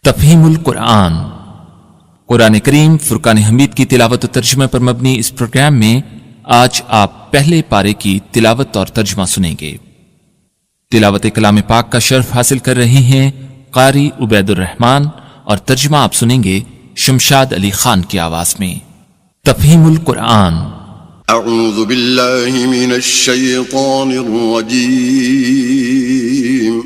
تفہیم القرآن قرآن کریم فرقان حمید کی تلاوت و ترجمہ پر مبنی اس پروگرام میں آج آپ پہلے پارے کی تلاوت اور ترجمہ سنیں گے۔ تلاوت کلام پاک کا شرف حاصل کر رہے ہیں قاری عبید الرحمن اور ترجمہ آپ سنیں گے شمشاد علی خان کی آواز میں۔ تفہیم القرآن۔ اعوذ باللہ من الشیطان الرجیم۔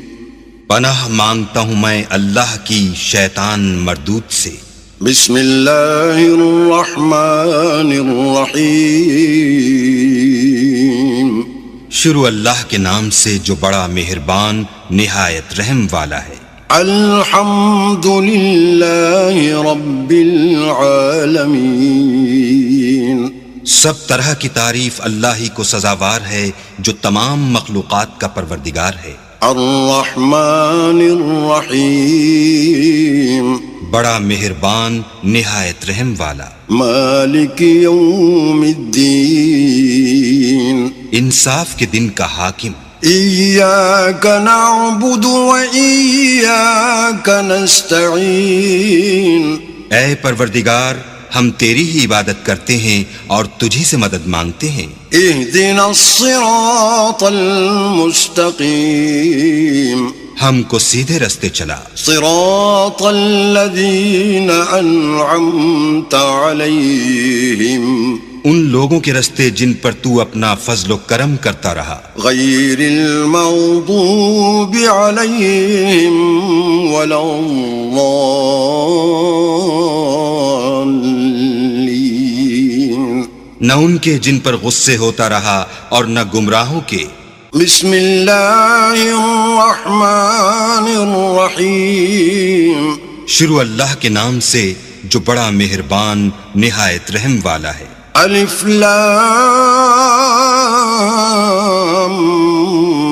پناہ مانگتا ہوں میں اللہ کی شیطان مردود سے۔ بسم اللہ الرحمن الرحیم۔ شروع اللہ کے نام سے جو بڑا مہربان نہایت رحم والا ہے۔ الحمد للہ رب العالمین۔ سب طرح کی تعریف اللہ ہی کو سزاوار ہے جو تمام مخلوقات کا پروردگار ہے۔ الرحمن الرحیم۔ بڑا مہربان نہایت رحم والا۔ مالک یوم الدین۔ انصاف کے دن کا حاکم۔ ایاک نعبد و ایاک نستعین۔ اے پروردگار ہم تیری ہی عبادت کرتے ہیں اور تجھی سے مدد مانگتے ہیں۔ اہدنا الصراط المستقیم۔ ہم کو سیدھے رستے چلا۔ صراط الذین انعمت علیہم۔ ان لوگوں کے رستے جن پر تو اپنا فضل و کرم کرتا رہا۔ غیر المغضوب علیہم ولا الضالین۔ نہ ان کے جن پر غصے ہوتا رہا اور نہ گمراہوں کے۔ بسم اللہ الرحمن الرحیم۔ شروع اللہ کے نام سے جو بڑا مہربان نہایت رحم والا ہے۔ الف لام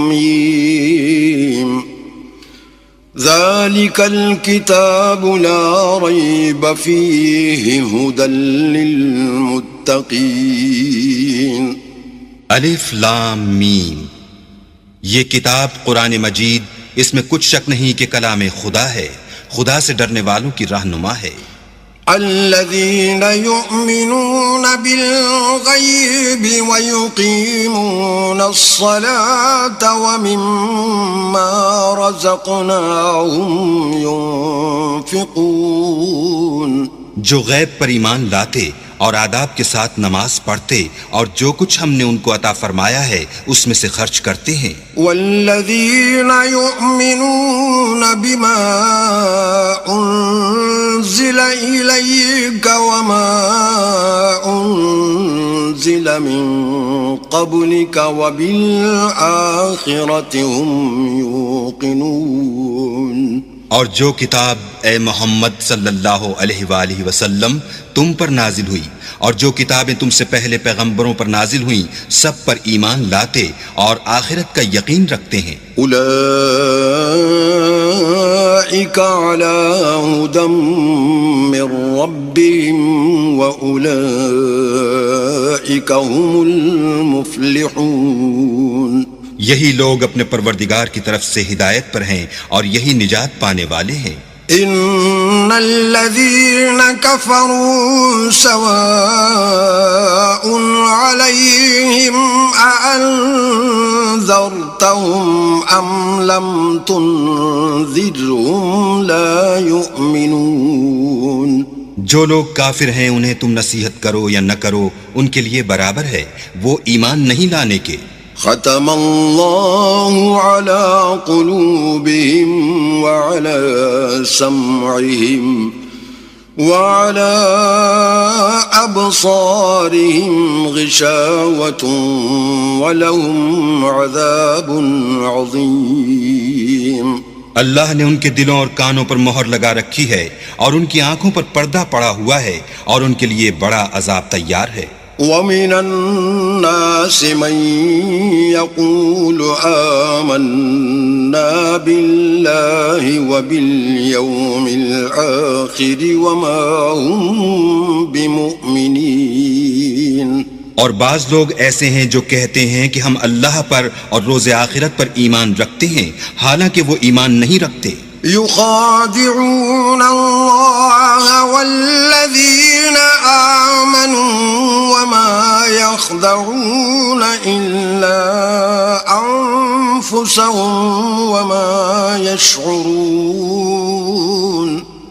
میم۔ ذالک الکتاب لا ریب فیہ ھدی للمتقین۔ الف لام میم۔ یہ کتاب قرآن مجید، اس میں کچھ شک نہیں کہ کلام خدا ہے، خدا سے ڈرنے والوں کی رہنما ہے۔ الذین یؤمنون بالغیب ویقیمون الصلاة ومما رزقناہم ینفقون۔ جو غیب پر ایمان لاتے اور آداب کے ساتھ نماز پڑھتے اور جو کچھ ہم نے ان کو عطا فرمایا ہے اس میں سے خرچ کرتے ہیں۔ والذین یؤمنون بما انزل الیک وما انزل من قبلک وبالآخرۃ هم یوقنون۔ اور جو کتاب اے محمد صلی اللہ علیہ وآلہ وسلم تم پر نازل ہوئی اور جو کتابیں تم سے پہلے پیغمبروں پر نازل ہوئیں سب پر ایمان لاتے اور آخرت کا یقین رکھتے ہیں۔ اولئک علی ھدی من ربہم واولئک هم المفلحون۔ یہی لوگ اپنے پروردگار کی طرف سے ہدایت پر ہیں اور یہی نجات پانے والے ہیں۔ ان الذین کفروا سواء علیہم اانذرتہم ام لم تنذرہم لا یؤمنون۔ جو لوگ کافر ہیں انہیں تم نصیحت کرو یا نہ کرو ان کے لیے برابر ہے، وہ ایمان نہیں لانے کے۔ ختم اللہ علی قلوبہم وعلی سمعہم وعلی ابصارہم غشاوۃ ولہم عذاب عظیم۔ اللہ نے ان کے دلوں اور کانوں پر مہر لگا رکھی ہے اور ان کی آنکھوں پر پردہ پڑا ہوا ہے اور ان کے لیے بڑا عذاب تیار ہے۔ وَمِنَ النَّاسِ مَن يَقُولُ آمَنَّا بِاللَّهِ وَبِالْيَوْمِ الْآخِرِ وَمَا هُمْ بِمُؤْمِنِينَ۔ اور بعض لوگ ایسے ہیں جو کہتے ہیں کہ ہم اللہ پر اور روز آخرت پر ایمان رکھتے ہیں، حالانکہ وہ ایمان نہیں رکھتے۔ يخادعون رؤوسهم وما يشعرون.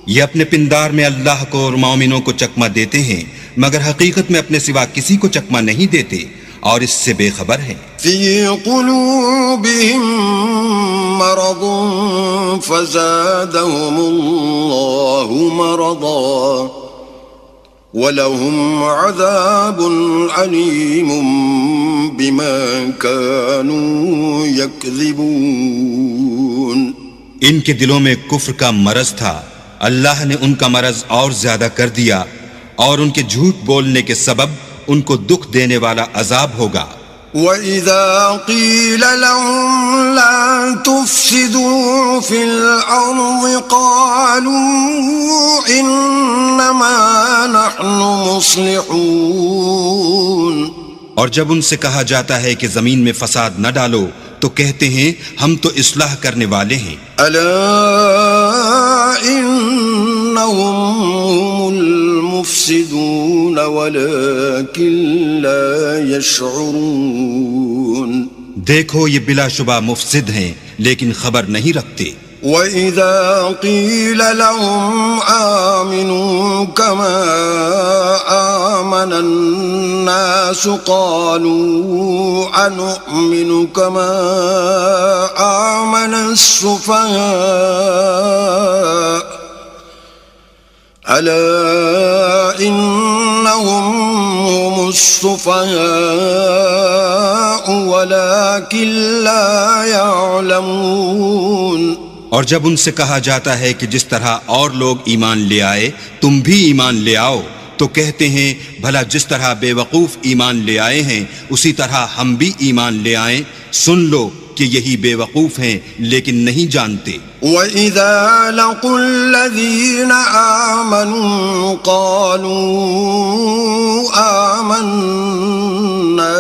یہ اپنے پندار میں اللہ کو اور مومنوں کو چکمہ دیتے ہیں مگر حقیقت میں اپنے سوا کسی کو چکمہ نہیں دیتے اور اس سے بے خبر ہیں. في قلوبهم مرض فزادهم الله مرضا ولهم عذاب عليم بما كانوا يكذبون. ان کے دلوں میں کفر کا مرض تھا، اللہ نے ان کا مرض اور زیادہ کر دیا اور ان کے جھوٹ بولنے کے سبب ان کو دکھ دینے والا عذاب ہوگا. وَإِذَا قِيلَ لَهُمْ لَا تُفْسِدُوا فِي الْأَرْضِ قَالُوا إِنَّمَا نَحْنُ مُصْلِحُونَ. اور جب ان سے کہا جاتا ہے کہ زمین میں فساد نہ ڈالو تو کہتے ہیں ہم تو اصلاح کرنے والے ہیں. أَلَا إِنَّهُمْ هُمُ الْمُفْسِدُونَ وَلَكِنْ لَا يَشْعُرُونَ. دیکھو یہ بلا شبہ مفسد ہیں لیکن خبر نہیں رکھتے. وَإِذَا قِيلَ لَهُمْ آمِنُوا كَمَا آمَنَ النَّاسُ قَالُوا أَنُؤْمِنُ كَمَا آمَنَ السُّفَهَاءُ أَلَا إِنَّهُمْ هُمُ السُّفَهَاءُ وَلَكِنْ لَا يَعْلَمُونَ. اور جب ان سے کہا جاتا ہے کہ جس طرح اور لوگ ایمان لے آئے تم بھی ایمان لے آؤ تو کہتے ہیں بھلا جس طرح بے وقوف ایمان لے آئے ہیں اسی طرح ہم بھی ایمان لے آئیں. سن لو کہ یہی بے وقوف ہیں لیکن نہیں جانتے. وَإِذَا لَقُوا الَّذِينَ آمَنُوا قَالُوا آمَنَّا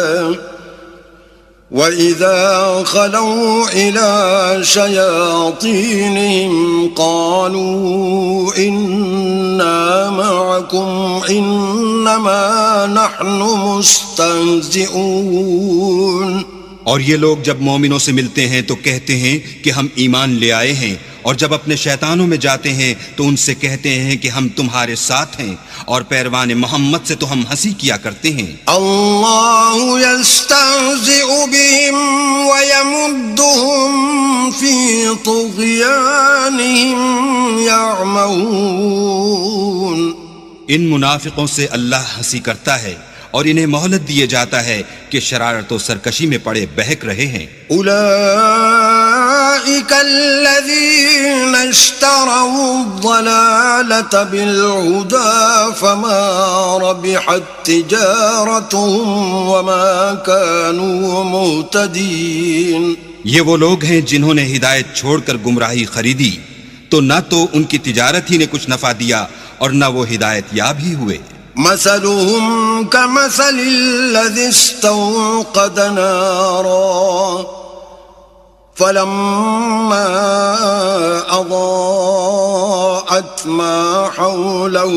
وَإِذَا خَلَوْا إِلَى شَيَاطِينِهِمْ قَالُوا إِنَّا مَعَكُمْ إِنَّمَا نَحْنُ مُسْتَهْزِئُونَ. اور یہ لوگ جب مومنوں سے ملتے ہیں تو کہتے ہیں کہ ہم ایمان لے آئے ہیں اور جب اپنے شیطانوں میں جاتے ہیں تو ان سے کہتے ہیں کہ ہم تمہارے ساتھ ہیں اور پیروان محمد سے تو ہم ہنسی کیا کرتے ہیں. اللہ یستہزئ بہم ویمدہم فی طغیانہم یعمہون. ان منافقوں سے اللہ ہنسی کرتا ہے اور انہیں مہلت دیے جاتا ہے کہ شرارت و سرکشی میں پڑے بہک رہے ہیں. اولئک الذین اشتروا الضلالة بالہدى فما ربحت تجارتهم وما كانوا مہتدین. یہ وہ لوگ ہیں جنہوں نے ہدایت چھوڑ کر گمراہی خریدی تو نہ تو ان کی تجارت ہی نے کچھ نفع دیا اور نہ وہ ہدایت یاب ہی ہوئے. مثلهم كمثل الذي استوقد نارا فلما أضاءت ما حوله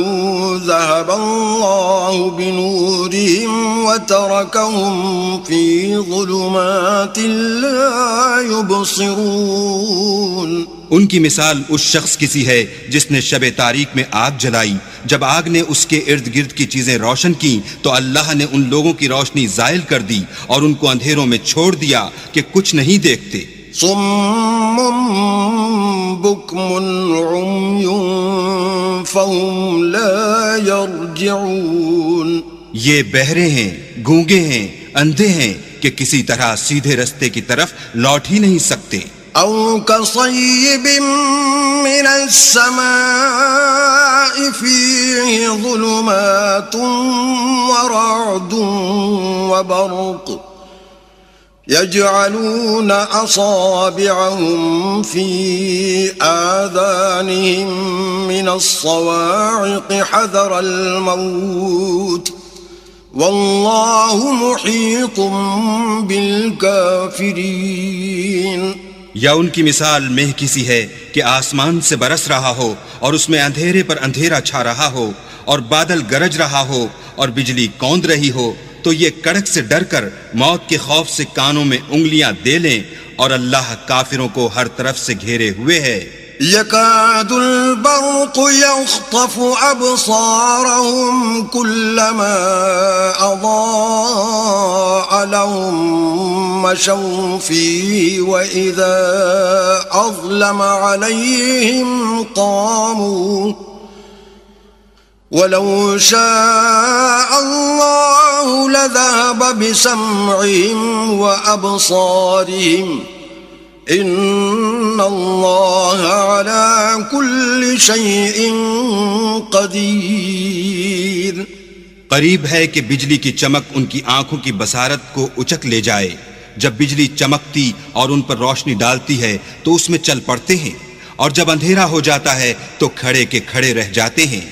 ذهب الله بنورهم وتركهم في ظلمات لا يبصرون. ان کی مثال اس شخص کی سی ہے جس نے شب تاریک میں آگ جلائی، جب آگ نے اس کے ارد گرد کی چیزیں روشن کی تو اللہ نے ان لوگوں کی روشنی زائل کر دی اور ان کو اندھیروں میں چھوڑ دیا کہ کچھ نہیں دیکھتے. صم بكم عمي فهم لا يرجعون. یہ بہرے ہیں، گونگے ہیں، اندھے ہیں کہ کسی طرح سیدھے رستے کی طرف لوٹ ہی نہیں سکتے. أو كصيب من السماء فيه ظلمات ورعد وبرق يجعلون أصابعهم في آذانهم من الصواعق حذر الموت والله محيط بالكافرين. یا ان کی مثال مہ کی سی ہے کہ آسمان سے برس رہا ہو اور اس میں اندھیرے پر اندھیرا چھا رہا ہو اور بادل گرج رہا ہو اور بجلی کوند رہی ہو تو یہ کڑک سے ڈر کر موت کے خوف سے کانوں میں انگلیاں دے لیں اور اللہ کافروں کو ہر طرف سے گھیرے ہوئے ہے. يكاد البرق يخطف أبصارهم كلما أضاء لهم مشوا فيه وإذا أظلم عليهم قاموا ولو شاء الله لذهب بسمعهم وأبصارهم ان اللہ علی کل شیء قدیر. قریب ہے کہ بجلی کی چمک ان کی آنکھوں کی بصارت کو اچک لے جائے. جب بجلی چمکتی اور ان پر روشنی ڈالتی ہے تو اس میں چل پڑتے ہیں، اور جب اندھیرا ہو جاتا ہے تو کھڑے کے کھڑے رہ جاتے ہیں.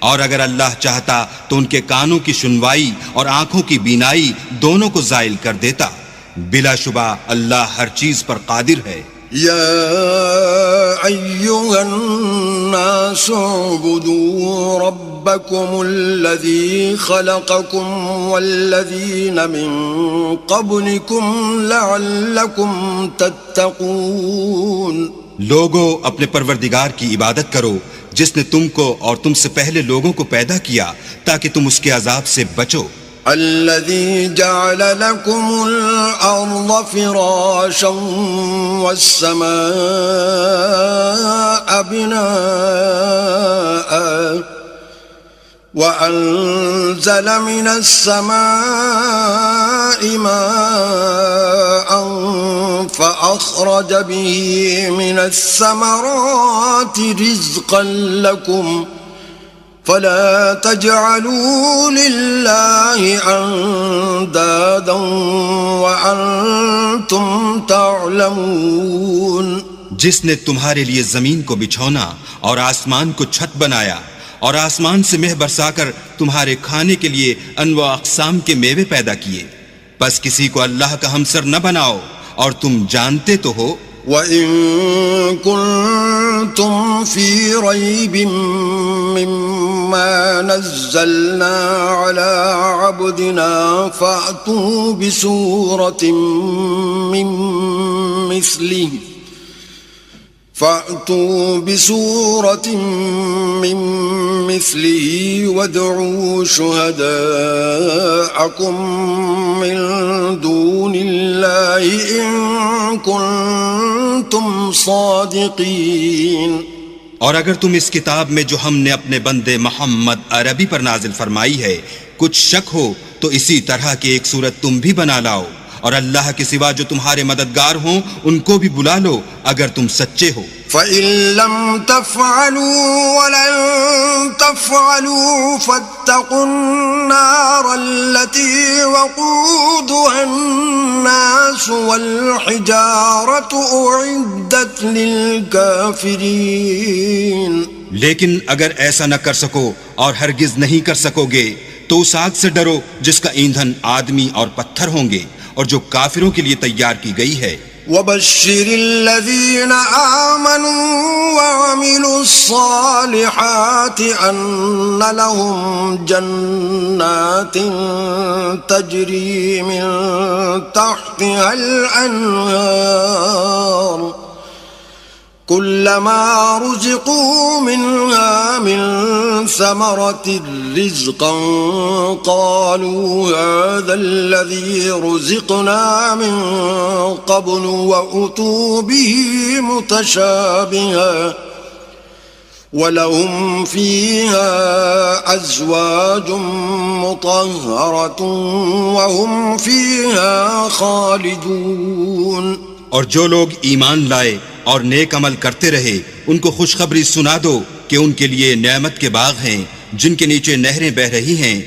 اور اگر اللہ چاہتا تو ان کے کانوں کی سنوائی اور آنکھوں کی بینائی دونوں کو زائل کر دیتا. بلا شبہ اللہ ہر چیز پر قادر ہے. یا ایھا الناس اعبدوا ربکم الذی خلقکم والذین من قبلکم لعلکم تتقون. لوگو اپنے پروردگار کی عبادت کرو جس نے تم کو اور تم سے پہلے لوگوں کو پیدا کیا تاکہ تم اس کے عذاب سے بچو. الذي جعل لكم الأرض فراشا والسماء بناء وأنزل من السماء ماء فأخرج به من الثمرات رزقا لكم فلا تجعلوا لله اندادا وانتم تعلمون. جس نے تمہارے لیے زمین کو بچھونا اور آسمان کو چھت بنایا اور آسمان سے مہ برسا کر تمہارے کھانے کے لیے انواع اقسام کے میوے پیدا کیے، بس کسی کو اللہ کا ہمسر نہ بناؤ اور تم جانتے تو ہو. وَإِن كُنتُمْ فِي رَيْبٍ مِّمَّا نَزَّلْنَا عَلَىٰ عَبْدِنَا فَأْتُوا بِسُورَةٍ مِّن مِّثْلِهِ وَادْعُوا شُهَدَاءَكُم مِّن دُونِ اللَّهِ إِن كُنتُمْ صَادِقِينَ. اور اگر تم اس کتاب میں جو ہم نے اپنے بندے محمد عربی پر نازل فرمائی ہے کچھ شک ہو تو اسی طرح کی ایک صورت تم بھی بنا لاؤ، اور اللہ کے سوا جو تمہارے مددگار ہوں ان کو بھی بلا لو اگر تم سچے ہو. فَإِن لَّمْ تَفْعَلُوا وَلَن تَفْعَلُوا فَاتَّقُوا النَّارَ الَّتِي وَقُودُهَا النَّاسُ وَالْحِجَارَةُ أُعِدَّتْ لِلْكَافِرِينَ. لیکن اگر ایسا نہ کر سکو اور ہرگز نہیں کر سکو گے تو اس آگ سے ڈرو جس کا ایندھن آدمی اور پتھر ہوں گے اور جو کافروں کے لیے تیار کی گئی ہے. وَبَشِّرِ الَّذِينَ آمَنُوا وَعَمِلُوا الصَّالِحَاتِ أَنَّ لَهُمْ جَنَّاتٍ تَجْرِي مِن تَحْتِهَا الْأَنْهَارُ كُلَّمَا رُزِقُوا مِنْهَا مِن ثَمَرَةٍ رِزْقًا قَالُوا هَذَا الَّذِي رُزِقْنَا مِن قَبْلُ وَأُتُوا بِهِ مُتَشَابِهًا وَلَهُمْ فِيهَا أَزْوَاجٌ مُطَهَّرَةٌ وَهُمْ فِيهَا خَالِدُونَ. اور جو لوگ ایمان لائے اور نیک عمل کرتے رہے ان کو خوشخبری سنا دو کہ ان کے لیے نعمت کے باغ ہیں جن کے نیچے نہریں بہ رہی ہیں.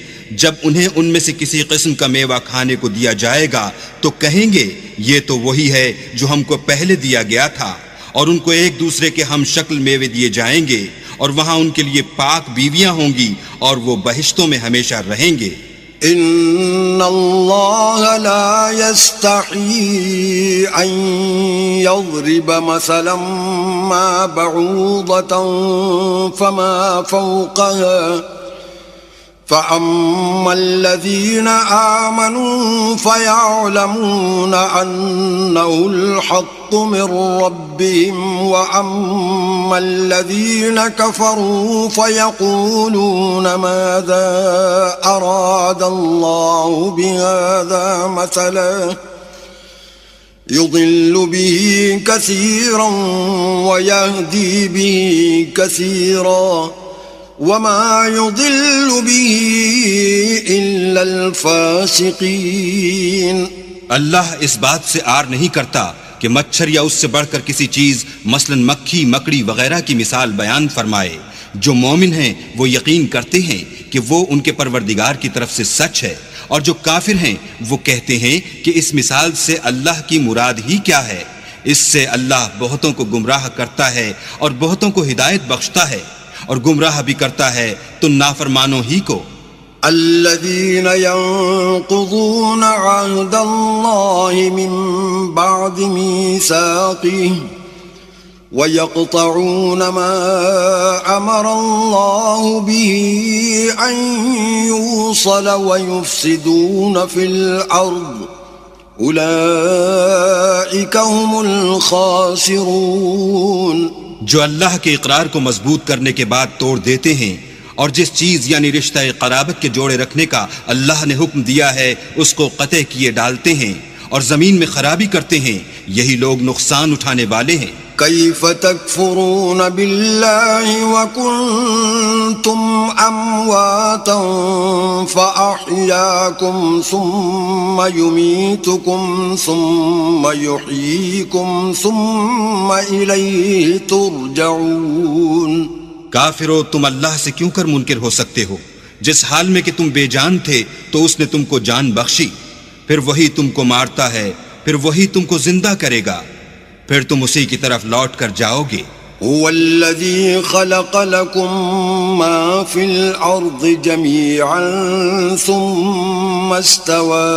جب انہیں ان میں سے کسی قسم کا میوہ کھانے کو دیا جائے گا تو کہیں گے یہ تو وہی ہے جو ہم کو پہلے دیا گیا تھا، اور ان کو ایک دوسرے کے ہم شکل میوے دیے جائیں گے، اور وہاں ان کے لیے پاک بیویاں ہوں گی اور وہ بہشتوں میں ہمیشہ رہیں گے. ان اللہ لا يستحی ان يضرب مثلا ما بعوضة فما فوقها فأما الذين آمنوا فيعلمون أنه الحق من ربهم وأما الذين كفروا فيقولون ماذا أراد الله بهذا مثلا يضل به كثيرا ويهدي به كثيرا وما يضل به إلا الفاسقين. اللہ اس بات سے آر نہیں کرتا کہ مچھر یا اس سے بڑھ کر کسی چیز مثلا مکھی مکڑی وغیرہ کی مثال بیان فرمائے. جو مومن ہیں وہ یقین کرتے ہیں کہ وہ ان کے پروردگار کی طرف سے سچ ہے، اور جو کافر ہیں وہ کہتے ہیں کہ اس مثال سے اللہ کی مراد ہی کیا ہے. اس سے اللہ بہتوں کو گمراہ کرتا ہے اور بہتوں کو ہدایت بخشتا ہے، اور گمراہ بھی کرتا ہے تو نافرمانوں ہی کو. الذين ينقضون عهد الله من بعد ميثاقه ويقطعون ما أمر الله به أن يوصل ويفسدون في الأرض أولئك هم الخاسرون. جو اللہ کے اقرار کو مضبوط کرنے کے بعد توڑ دیتے ہیں اور جس چیز یعنی رشتہ قرابت کے جوڑے رکھنے کا اللہ نے حکم دیا ہے اس کو قطع کیے ڈالتے ہیں اور زمین میں خرابی کرتے ہیں، یہی لوگ نقصان اٹھانے والے ہیں. كيف تكفرون بالله وكنتم أمواتا فأحياكم ثم يميتكم ثم يحييكم ثم إليه ترجعون. کافرو، تم اللہ سے کیوں کر منکر ہو سکتے ہو؟ جس حال میں کہ تم بے جان تھے تو اس نے تم کو جان بخشی، پھر وہی تم کو مارتا ہے، پھر وہی تم کو زندہ کرے گا، پھر تم اسی کی طرف لوٹ کر جاؤ گے. هو الذي خلق لكم ما في الأرض جميعا ثم استوى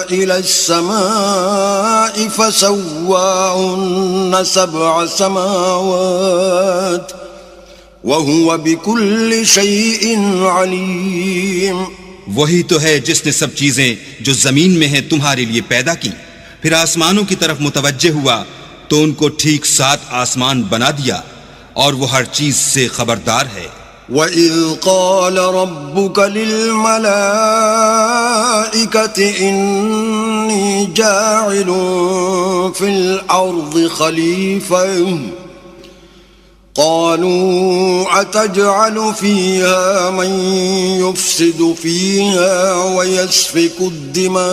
إلى السماء فسواهن 7 سماوات وهو بكل شيء عليم. وہی تو ہے جس نے سب چیزیں جو زمین میں ہیں تمہارے لیے پیدا کی، پھر آسمانوں کی طرف متوجہ ہوا تو ان کو ٹھیک 7 آسمان بنا دیا، اور وہ ہر چیز سے خبردار ہے. وَإِذْ قَالَ رَبُّكَ لِلْمَلَائِكَةِ إِنِّي جَاعِلٌ فِي الْأَرْضِ خَلِيفَةً قالوا أتجعل فيها من يفسد فيها ويسفك الدماء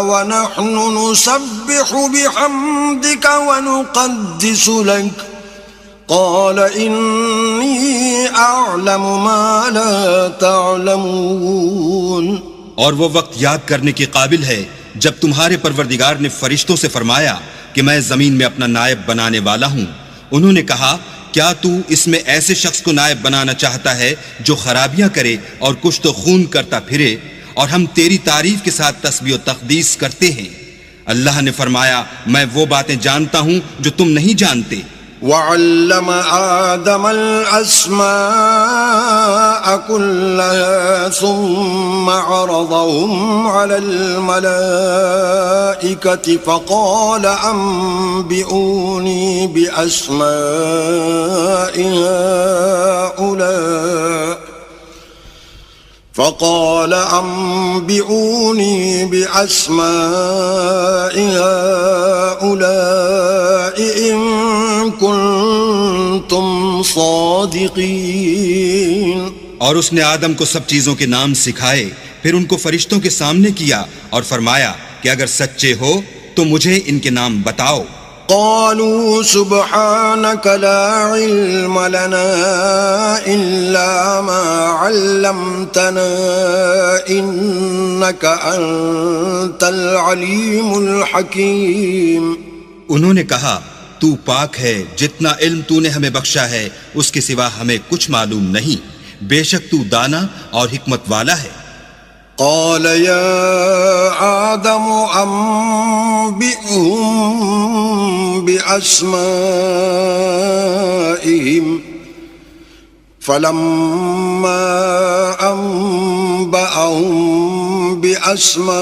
ونحن نسبح بحمدك ونقدس لك قال إني أعلم ما لا تعلمون. اور وہ وقت یاد کرنے کے قابل ہے جب تمہارے پروردگار نے فرشتوں سے فرمایا کہ میں زمین میں اپنا نائب بنانے والا ہوں. انہوں نے کہا کیا تو اس میں ایسے شخص کو نائب بنانا چاہتا ہے جو خرابیاں کرے اور کچھ تو خون کرتا پھرے، اور ہم تیری تعریف کے ساتھ تسبیح و تقدیس کرتے ہیں. اللہ نے فرمایا میں وہ باتیں جانتا ہوں جو تم نہیں جانتے. وعلم آدم الأسماء كلها ثم عرضهم على الملائكة فقال أنبئوني بأسماء هؤلاء إن كنتم صادقين. اور اس نے آدم کو سب چیزوں کے نام سکھائے، پھر ان کو فرشتوں کے سامنے کیا اور فرمایا کہ اگر سچے ہو تو مجھے ان کے نام بتاؤ. قالوا سبحانك لا علم لنا إلا ما علمتنا إنك أنت العليم الحكيم. انہوں نے کہا تو پاک ہے، جتنا علم تو نے ہمیں بخشا ہے اس کے سوا ہمیں کچھ معلوم نہیں، بے شک تو دانا اور حکمت والا ہے. قال يا آدم أنبئهم بأسمائهم فلما أنبأهم بأسمائهم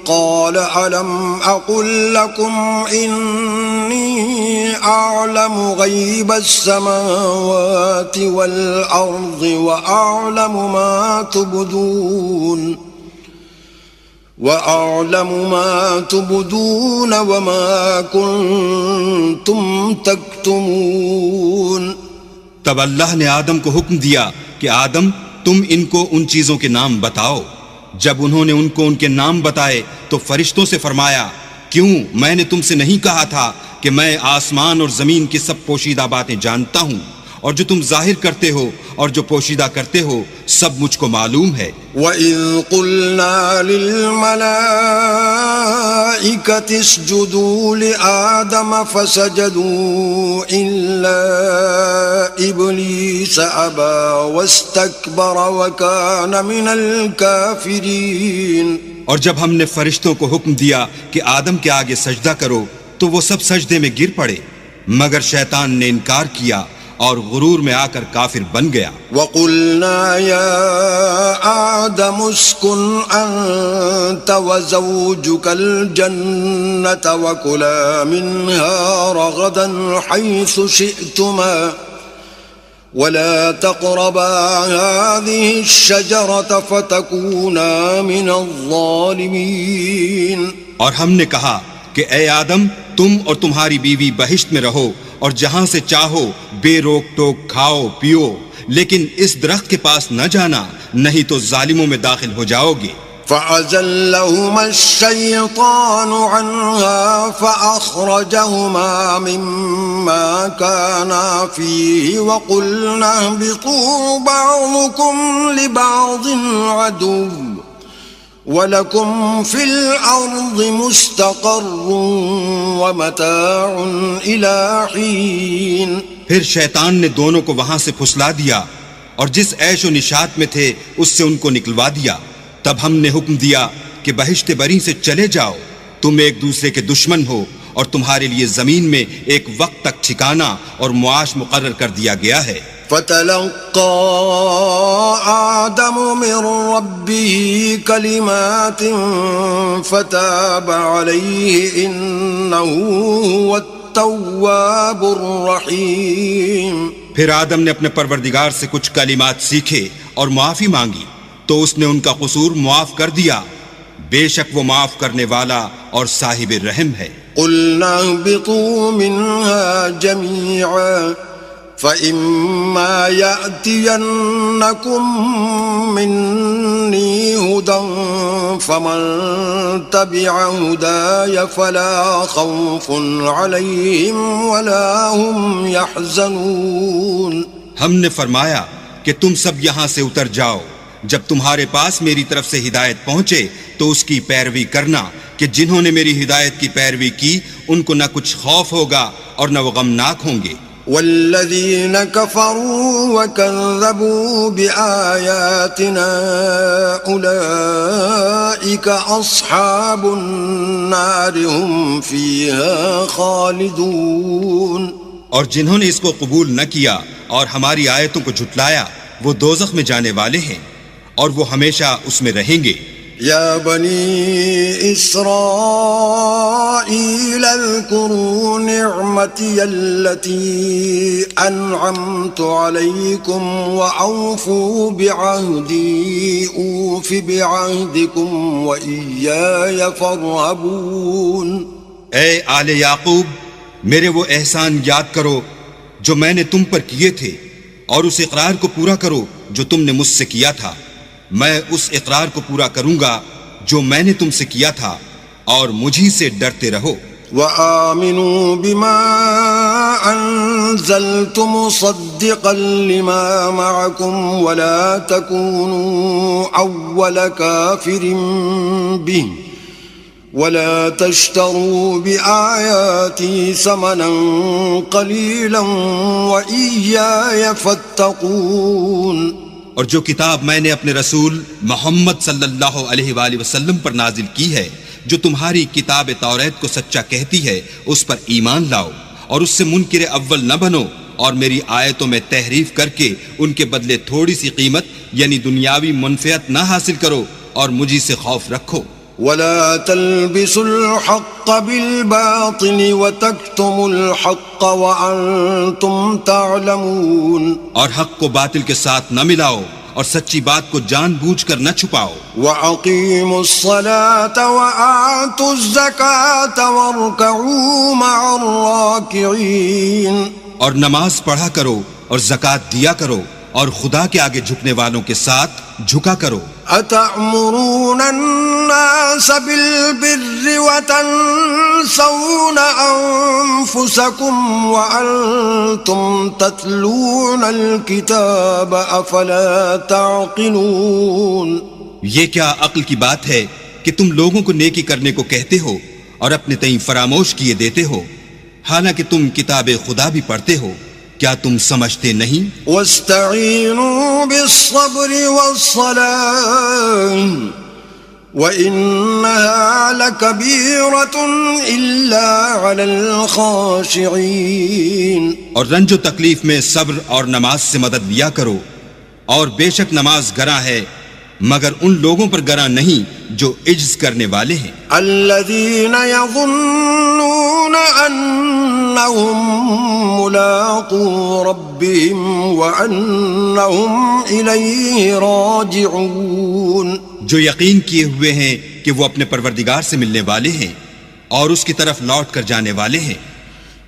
قال ألم أقل لكم إني أعلم غيب السماوات والأرض وأعلم ما تبدون وما كنتم تكتمون. تب اللہ نے آدم کو حکم دیا کہ آدم تم ان کو ان چیزوں کے نام بتاؤ. جب انہوں نے ان کو ان کے نام بتائے تو فرشتوں سے فرمایا کیوں میں نے تم سے نہیں کہا تھا کہ میں آسمان اور زمین کی سب پوشیدہ باتیں جانتا ہوں اور جو تم ظاہر کرتے ہو اور جو پوشیدہ کرتے ہو سب مجھ کو معلوم ہے. وَإِذْ قُلْنَا لِلْمَلَائِكَةِ اسْجُدُوا لِآدَمَ فَسَجَدُوا إِلَّا إِبْلِيسَ أَبَى وَاسْتَكْبَرَ وَكَانَ مِنَ الْكَافِرِينَ. اور جب ہم نے فرشتوں کو حکم دیا کہ آدم کے آگے سجدہ کرو تو وہ سب سجدے میں گر پڑے مگر شیطان نے انکار کیا اور غرور میں آ کر کافر بن گیا. وَقُلْنَا يَا آدَمُ اسْكُنْ أَنْتَ وَزَوْجُكَ الْجَنَّةَ وَكُلَا مِنْهَا رَغَدًا حَيْثُ شِئْتُمَا وَلَا تَقْرَبَا هَذِهِ الشَّجَرَةَ فَتَكُونَا مِنَ الظَّالِمِينَ. اور ہم نے کہا کہ اے آدم تم اور تمہاری بیوی بہشت میں رہو اور جہاں سے چاہو بے روک ٹوک کھاؤ پیو لیکن اس درخت کے پاس نہ جانا نہیں تو ظالموں میں داخل ہو جاؤ گے. فَأَزَلَّهُمَا الشَّيْطَانُ عَنْهَا فَأَخْرَجَهُمَا مِمَّا كَانَا فِيهِ وَقُلْنَا اهْبِطُوا بَعْضُكُمْ لِبَعْضٍ عَدُوٌّ وَلَكُمْ فِي الْأَرْضِ مُسْتَقَرٌّ وَمَتَاعٌ إِلَى حِينٍ. پھر شیطان نے دونوں کو وہاں سے پھسلا دیا اور جس عیش و نشاط میں تھے اس سے ان کو نکلوا دیا. تب ہم نے حکم دیا کہ بہشت بری سے چلے جاؤ تم ایک دوسرے کے دشمن ہو اور تمہارے لیے زمین میں ایک وقت تک ٹھکانہ اور معاش مقرر کر دیا گیا ہے. فَتَلَقَّى آدَمُ مِن رَّبِّهِ كَلِمَاتٍ فَتَابَ عَلَيْهِ إِنَّهُ هُوَ التَّوَّابُ الرَّحِيمُ. پھر آدم نے اپنے پروردگار سے کچھ کلمات سیکھے اور معافی مانگی تو اس نے ان کا قصور معاف کر دیا بے شک وہ معاف کرنے والا اور صاحب رحم ہے. قُلْنَا اهْبِطُوا مِنْهَا جَمِيعًا فَإِمَّا يَأْتِيَنَّكُم مِّنِّي هُدًى فَمَن تَبِعَ هُدَايَ فَلَا خَوْفٌ عَلَيْهِمْ وَلَا هُمْ يَحْزَنُونَ. ہم نے فرمایا کہ تم سب یہاں سے اتر جاؤ جب تمہارے پاس میری طرف سے ہدایت پہنچے تو اس کی پیروی کرنا کہ جنہوں نے میری ہدایت کی پیروی کی ان کو نہ کچھ خوف ہوگا اور نہ وہ غمناک ہوں گے. والذین کفروا وکذبوا بآیاتنا اولئک اصحاب النار هم فیہا خالدون. اور جنہوں نے اس کو قبول نہ کیا اور ہماری آیتوں کو جھٹلایا وہ دوزخ میں جانے والے ہیں اور وہ ہمیشہ اس میں رہیں گے. یا بنی اسرائیل اذکروا نعمتی التي انعمت علیکم واوفوا بعہدی اوف بعہدکم وإیای فارہبون. اے آل یعقوب میرے وہ احسان یاد کرو جو میں نے تم پر کیے تھے اور اس اقرار کو پورا کرو جو تم نے مجھ سے کیا تھا. میں اس اقرار کو پورا کروں گا جو میں نے تم سے کیا تھا اور مجھی سے ڈرتے رہو. وآمنوا بما انزلت مصدقا لما معكم ولا تكونوا اول كافر به ولا تشتروا بآياتي ثمنا قليلا وإياي فاتقون. اور جو کتاب میں نے اپنے رسول محمد صلی اللہ علیہ وآلہ وسلم پر نازل کی ہے جو تمہاری کتاب توریت کو سچا کہتی ہے اس پر ایمان لاؤ اور اس سے منکر اول نہ بنو اور میری آیتوں میں تحریف کر کے ان کے بدلے تھوڑی سی قیمت یعنی دنیاوی منفعت نہ حاصل کرو اور مجھی سے خوف رکھو. ولا تلبسوا الحق بالباطل وتكتموا الحق وأنتم تعلمون. اور حق کو باطل کے ساتھ نہ ملاؤ اور سچی بات کو جان بوجھ کر نہ چھپاؤ. وأقيموا الصلاة وآتوا الزكاة واركعوا مع الراكعين. اور نماز پڑھا کرو اور زکوٰۃ دیا کرو اور خدا کے آگے جھکنے والوں کے ساتھ جھکا کرو. أتأمرون الناس بالبر وتنسون أنفسكم وأنتم تتلون الكتاب أفلا تعقلون. یہ کیا عقل کی بات ہے کہ تم لوگوں کو نیکی کرنے کو کہتے ہو اور اپنے تئیں فراموش کیے دیتے ہو، حالانکہ تم کتاب خدا بھی پڑھتے ہو. کیا تم سمجھتے نہیں؟ واستعینوا بالصبر والصلاة وإنها لكبيرة إلا على الخاشعين. اور رنج و تکلیف میں صبر اور نماز سے مدد لیا کرو، اور بے شک نماز گراں ہے مگر ان لوگوں پر گراں نہیں جو عجز کرنے والے ہیں. الذين يظنون أنهم ملاقو ربهم وأنهم إليه راجعون. جو یقین کیے ہوئے ہیں کہ وہ اپنے پروردگار سے ملنے والے ہیں اور اس کی طرف لوٹ کر جانے والے ہیں.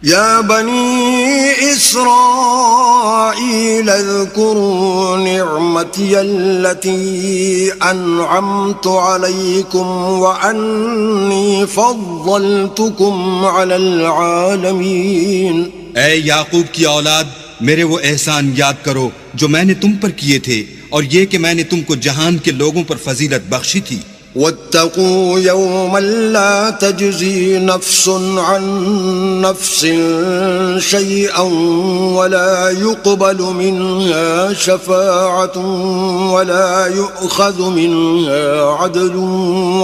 يا بني إسرائيل اذكروا نعمتي التي أنعمت عليكم وأني فضلتكم على العالمين. اے یعقوب کی اولاد، میرے وہ احسان یاد کرو جو میں نے تم پر کیے تھے، اور یہ کہ میں نے تم کو جہان کے لوگوں پر فضیلت بخشی تھی. واتقوا يوما لا تجزي نفس عن نفس شيئا ولا يقبل منها شفاعة ولا يؤخذ منها عدل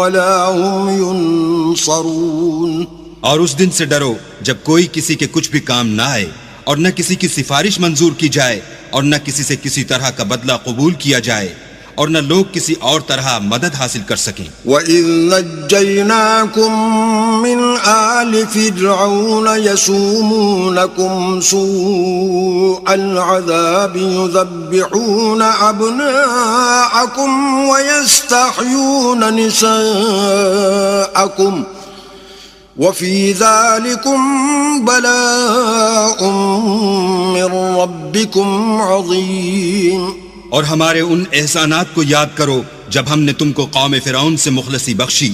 ولا هم ينصرون. اور اس دن سے ڈرو جب کوئی کسی کے کچھ بھی کام نہ آئے، اور نہ کسی کی سفارش منظور کی جائے، اور نہ کسی سے کسی طرح کا بدلہ قبول کیا جائے، اور نہ لوگ کسی اور طرح مدد حاصل کر سکیں. وَإِذْ نَجَّيْنَاكُمْ مِنْ آلِ فِرْعَوْنَ يَسُومُونَكُمْ سُوءَ الْعَذَابِ يُذَبِّحُونَ أَبْنَاءَكُمْ وَيَسْتَحْيُونَ نِسَاءَكُمْ وَفِي ذَلِكُمْ بَلَاءٌ مِّن رَبِّكُمْ عَظِيمٌ. اور ہمارے ان احسانات کو یاد کرو جب ہم نے تم کو قوم فرعون سے مخلصی بخشی.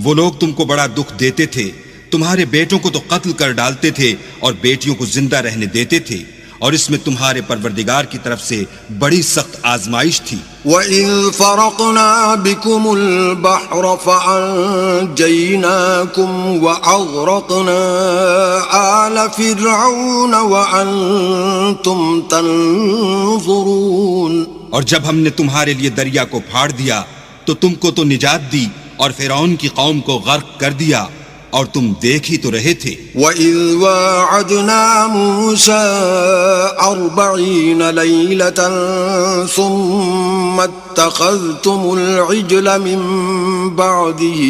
وہ لوگ تم کو بڑا دکھ دیتے تھے، تمہارے بیٹوں کو تو قتل کر ڈالتے تھے اور بیٹیوں کو زندہ رہنے دیتے تھے، اور اس میں تمہارے پروردگار کی طرف سے بڑی سخت آزمائش تھی. وَإِذْ فَرَقْنَا بِكُمُ الْبَحْرَ فَأَنْجَيْنَاكُمْ وَأَغْرَقْنَا آلَ فِرْعَوْنَ وَأَنْتُمْ تَنْظُرُونَ. اور جب ہم نے تمہارے لیے دریا کو پھاڑ دیا تو تم کو تو نجات دی، اور فرعون کی قوم کو غرق کر دیا، اور تم دیکھ ہی تو رہے تھے. وَإِذْ وَاعَدْنَا مُوسَىٰ 40 لَيْلَةً ثُمَّ اتَّخَذْتُمُ الْعِجْلَ مِن بَعْدِهِ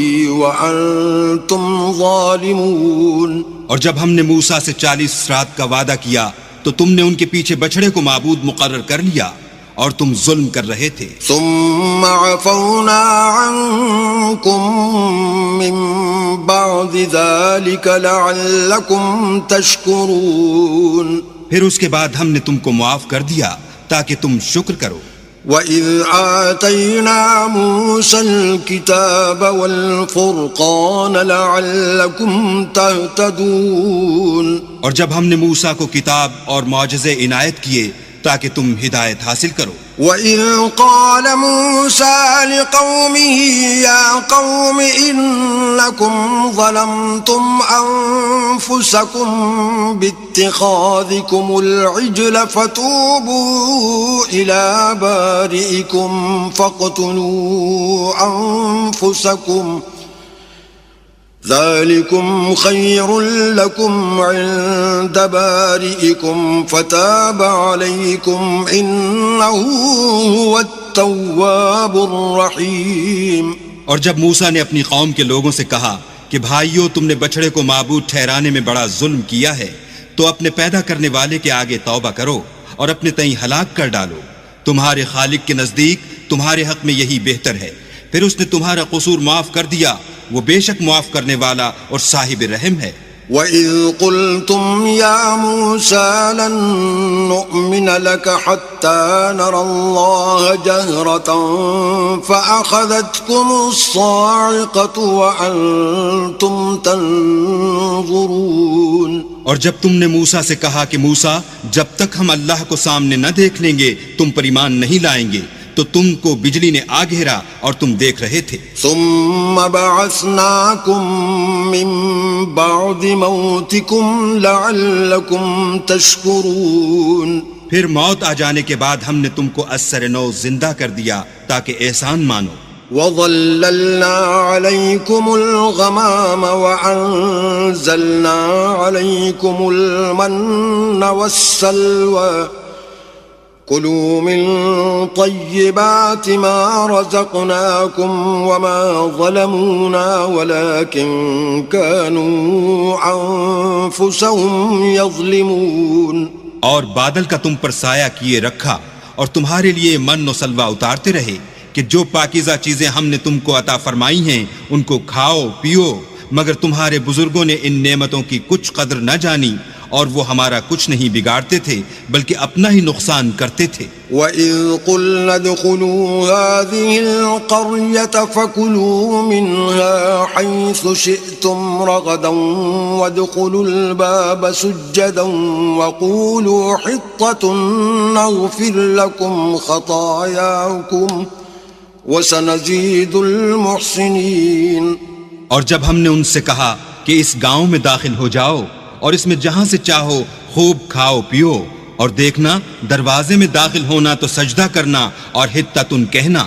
وَأَنْتُمْ ظَالِمُونَ. اور جب ہم نے موسیٰ سے 40 رات کا وعدہ کیا تو تم نے ان کے پیچھے بچھڑے کو معبود مقرر کر لیا اور تم ظلم کر رہے تھے. ثم عفونا عنكم من بعد ذلك لعلكم تشكرون. پھر اس کے بعد ہم نے تم کو معاف کر دیا تاکہ تم شکر کرو. وَإِذْ آتَيْنَا مُوسَى الْكِتَابَ وَالْفُرْقَانَ لَعَلَّكُمْ تَهْتَدُونَ. اور جب ہم نے موسیٰ کو کتاب اور معجزے عنایت کیے تاکہ تم ہدایت حاصل کرو. وَإِذْ قَالَ مُوسَى لِقَوْمِهِ يَا قَوْمِ إِنَّكُمْ ظَلَمْتُمْ أَنفُسَكُمْ بِاتِّخَاذِكُمُ الْعِجْلَ فَتُوبُوا إِلَى بَارِئِكُمْ ذلكم خير لكم عند بارئكم فتاب عليكم إنه هو التواب الرحيم۔ اور جب موسیٰ نے اپنی قوم کے لوگوں سے کہا کہ بھائیو، تم نے بچڑے کو معبود ٹھہرانے میں بڑا ظلم کیا ہے، تو اپنے پیدا کرنے والے کے آگے توبہ کرو اور اپنے تئیں ہلاک کر ڈالو، تمہارے خالق کے نزدیک تمہارے حق میں یہی بہتر ہے۔ پھر اس نے تمہارا قصور معاف کر دیا، وہ بے شک معاف کرنے والا اور صاحب رحم ہے۔ وَإِذْ قُلْتُمْ يَا مُوسَى لَن نُّؤْمِنَ لَكَ حَتَّى نَرَى اللَّهَ جَهْرَةً فَأَخَذَتْكُمُ الصَّاعِقَةُ وَأَنْتُمْ تَنظُرُونَ۔ اور جب تم نے موسیٰ سے کہا کہ موسیٰ، جب تک ہم اللہ کو سامنے نہ دیکھ لیں گے تم پر ایمان نہیں لائیں گے، تو تم کو بجلی نے آ گھیرا اور تم دیکھ رہے تھے۔ ثم بعثناكم من بعد موتكم لعلكم تشكرون۔ پھر موت آ جانے کے بعد ہم نے تم کو اثر نو زندہ کر دیا تاکہ احسان مانو۔ وَظَلَّلْنَا عَلَيْكُمُ الْغَمَامَ وَأَنزَلْنَا عَلَيْكُمُ الْمَنَّ وَالسَّلْوَىٰ كُلُوا مِن طَيِّبَاتِ مَا رَزَقْنَاكُمْ وَمَا ظَلَمُونَا وَلَكِن كَانُوا أَنفُسَهُمْ يَظْلِمُونَ۔ اور بادل کا تم پر سایہ کیے رکھا اور تمہارے لیے من و سلوہ اتارتے رہے کہ جو پاکیزہ چیزیں ہم نے تم کو عطا فرمائی ہیں ان کو کھاؤ پیو، مگر تمہارے بزرگوں نے ان نعمتوں کی کچھ قدر نہ جانی اور وہ ہمارا کچھ نہیں بگاڑتے تھے بلکہ اپنا ہی نقصان کرتے تھے۔ وَإِذْ قُلْنَا ادْخُلُوا هَٰذِهِ الْقَرْيَةَ فَكُلُوا مِنْهَا حَيْثُ شِئْتُمْ رَغَدًا وَادْخُلُوا الْبَابَ سُجَّدًا وَقُولُوا حِطَّةٌ نَغْفِرْ لَكُمْ خَطَايَاكُمْ وَسَنَزِيدُ الْمُحْسِنِينَ۔ اور جب ہم نے ان سے کہا کہ اس گاؤں میں داخل ہو جاؤ اور اس میں جہاں سے چاہو خوب کھاؤ پیو، اور دیکھنا دروازے میں داخل ہونا تو سجدہ کرنا اور حطتن کہنا،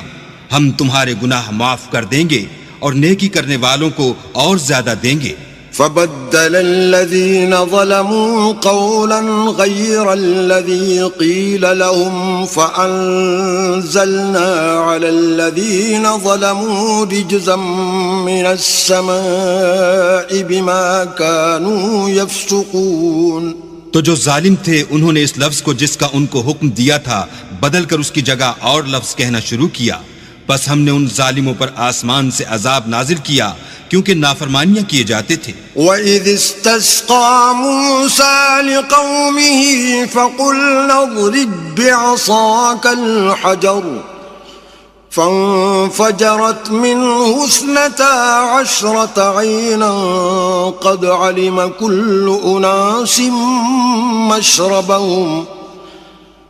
ہم تمہارے گناہ معاف کر دیں گے اور نیکی کرنے والوں کو اور زیادہ دیں گے۔ فبدل الذين ظلموا قولا غير الذي قيل لهم فأنزلنا على الذين ظلموا رجزا من السماء بما كانوا يفسقون۔ تو جو ظالم تھے انہوں نے اس لفظ کو جس کا ان کو حکم دیا تھا بدل کر اس کی جگہ اور لفظ کہنا شروع کیا، بس ہم نے ان ظالموں پر آسمان سے عذاب نازل کیا کیونکہ نافرمانیاں کیے جاتے تھے۔ وَإِذِ اسْتَسْقَىٰ مُوسَىٰ لِقَوْمِهِ فَقُلْنَا اضْرِب بِّعَصَاكَ الْحَجَرَ فَانفَجَرَتْ مِنْهُ 12 عَيْنًا قَدْ عَلِمَ كُلُّ أُنَاسٍ مَّشْرَبَهُمْ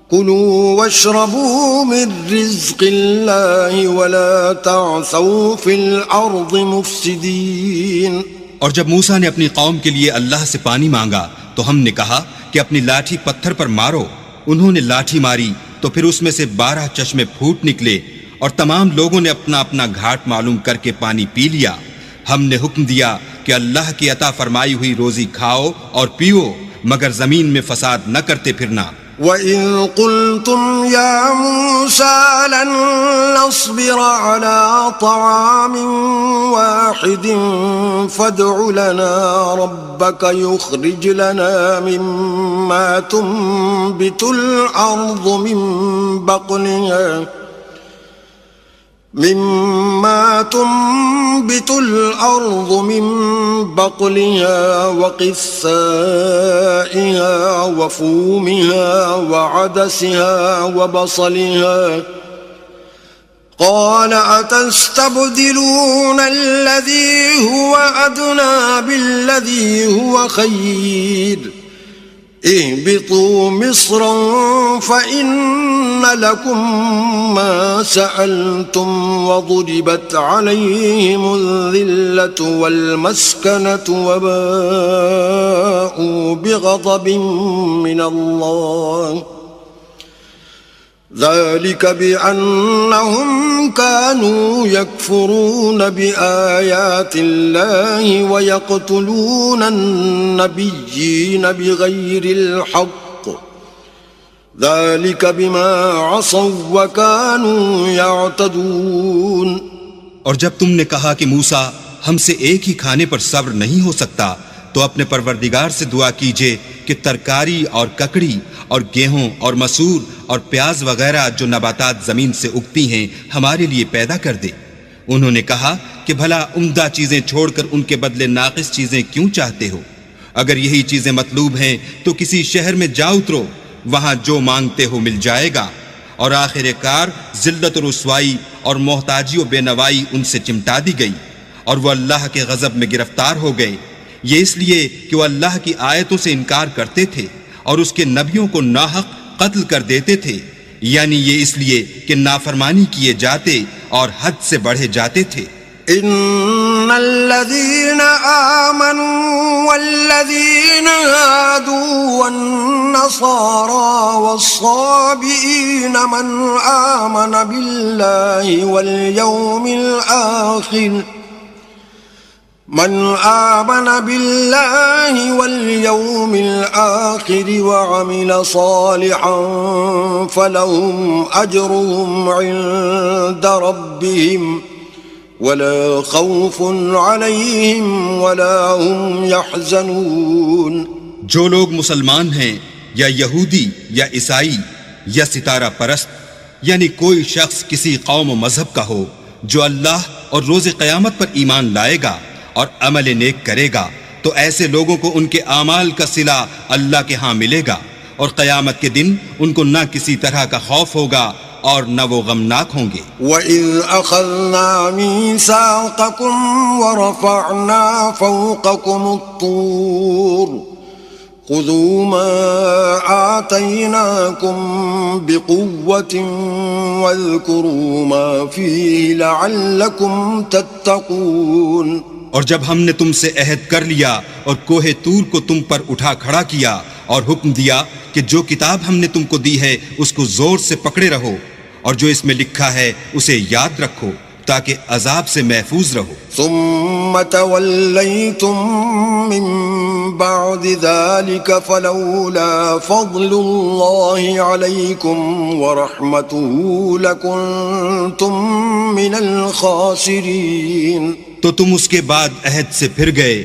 كُلُوا وَاشْرَبُوا مِن رِّزْقِ اللَّهِ وَلَا تَعْثَوْا فِي الْأَرْضِ مُفْسِدِينَ۔ اور جب موسیٰ نے اپنی قوم کے لیے اللہ سے پانی مانگا تو ہم نے کہا کہ اپنی لاٹھی پتھر پر مارو، انہوں نے لاٹھی ماری تو پھر اس میں سے 12 چشمے پھوٹ نکلے اور تمام لوگوں نے اپنا اپنا گھاٹ معلوم کر کے پانی پی لیا۔ ہم نے حکم دیا کہ اللہ کی عطا فرمائی ہوئی روزی کھاؤ اور پیو، مگر زمین میں فساد نہ کرتے پھرنا۔ وَإِذْ قُلْتُمْ يَا مُوسَىٰ لَن نَّصْبِرَ عَلَىٰ طَعَامٍ وَاحِدٍ فَادْعُ لَنَا رَبَّكَ يُخْرِجْ لَنَا مِمَّا تُنبِتُ الْأَرْضُ من بقلها وقثائها وفومها وعدسها وبصلها قال أتستبدلون الذي هو أدنى بالذي هو خير اهبطوا مصرا فإن لكم ما سألتم وضربت عليهم الذلة والمسكنة وباءوا بغضب من الله ذلك بأنهم كانوا يكفرون بآيات الله ويقتلون النبيين بغير الحق ذلك بما عصوا وكانوا يعتدون. اور جب تم نے کہا کہ موسیٰ ہم سے ایک ہی کھانے پر صبر نہیں ہو سکتا تو اپنے پروردگار سے دعا کیجئے کہ ترکاری اور ککڑی اور گیہوں اور مسور اور پیاز وغیرہ جو نباتات زمین سے اگتی ہیں ہمارے لیے پیدا کر دے. انہوں نے کہا کہ بھلا عمدہ چیزیں چھوڑ کر ان کے بدلے ناقص چیزیں کیوں چاہتے ہو؟ اگر یہی چیزیں مطلوب ہیں تو کسی شہر میں جا اترو، وہاں جو مانگتے ہو مل جائے گا. اور آخر کار ذلت و رسوائی اور محتاجی و بے نوائی ان سے چمٹا دی گئی اور وہ اللہ کے غضب میں گرفتار ہو گئے. یہ اس لیے کہ وہ اللہ کی آیتوں سے انکار کرتے تھے اور اس کے نبیوں کو ناحق قتل کر دیتے تھے، یعنی یہ اس لیے کہ نافرمانی کیے جاتے اور حد سے بڑھے جاتے تھے. ان الذين آمنوا والذين هادوا والنصارى والصابئين من آمن بالله واليوم الآخر وعمل صالحا فلهم أجرهم عند ربهم ولا خوف عليهم ولا هم يحزنون. جو لوگ مسلمان ہیں یا یہودی یا عیسائی یا ستارہ پرست، یعنی کوئی شخص کسی قوم و مذہب کا ہو جو اللہ اور روز قیامت پر ایمان لائے گا اور عمل نیک کرے گا، تو ایسے لوگوں کو ان کے اعمال کا صلہ اللہ کے ہاں ملے گا، اور قیامت کے دن ان کو نہ کسی طرح کا خوف ہوگا اور نہ وہ غمناک ہوں گے. وَإِذْ أَخَذْنَا مِيثَاقَكُمْ وَرَفَعْنَا فَوْقَكُمُ الطُّورَ خُذُوا مَا آتَيْنَاكُمْ بِقُوَّةٍ وَاذْكُرُوا مَا فِيهِ لَعَلَّكُمْ تَتَّقُونَ. اور جب ہم نے تم سے عہد کر لیا اور کوہ طور کو تم پر اٹھا کھڑا کیا اور حکم دیا کہ جو کتاب ہم نے تم کو دی ہے اس کو زور سے پکڑے رہو، اور جو اس میں لکھا ہے اسے یاد رکھو تاکہ عذاب سے محفوظ رہو. ثم توليتم من بعد ذلك فلولا فضل الله عليكم ورحمته لكنتم من الخاسرين. تو تم اس کے بعد عہد سے پھر گئے،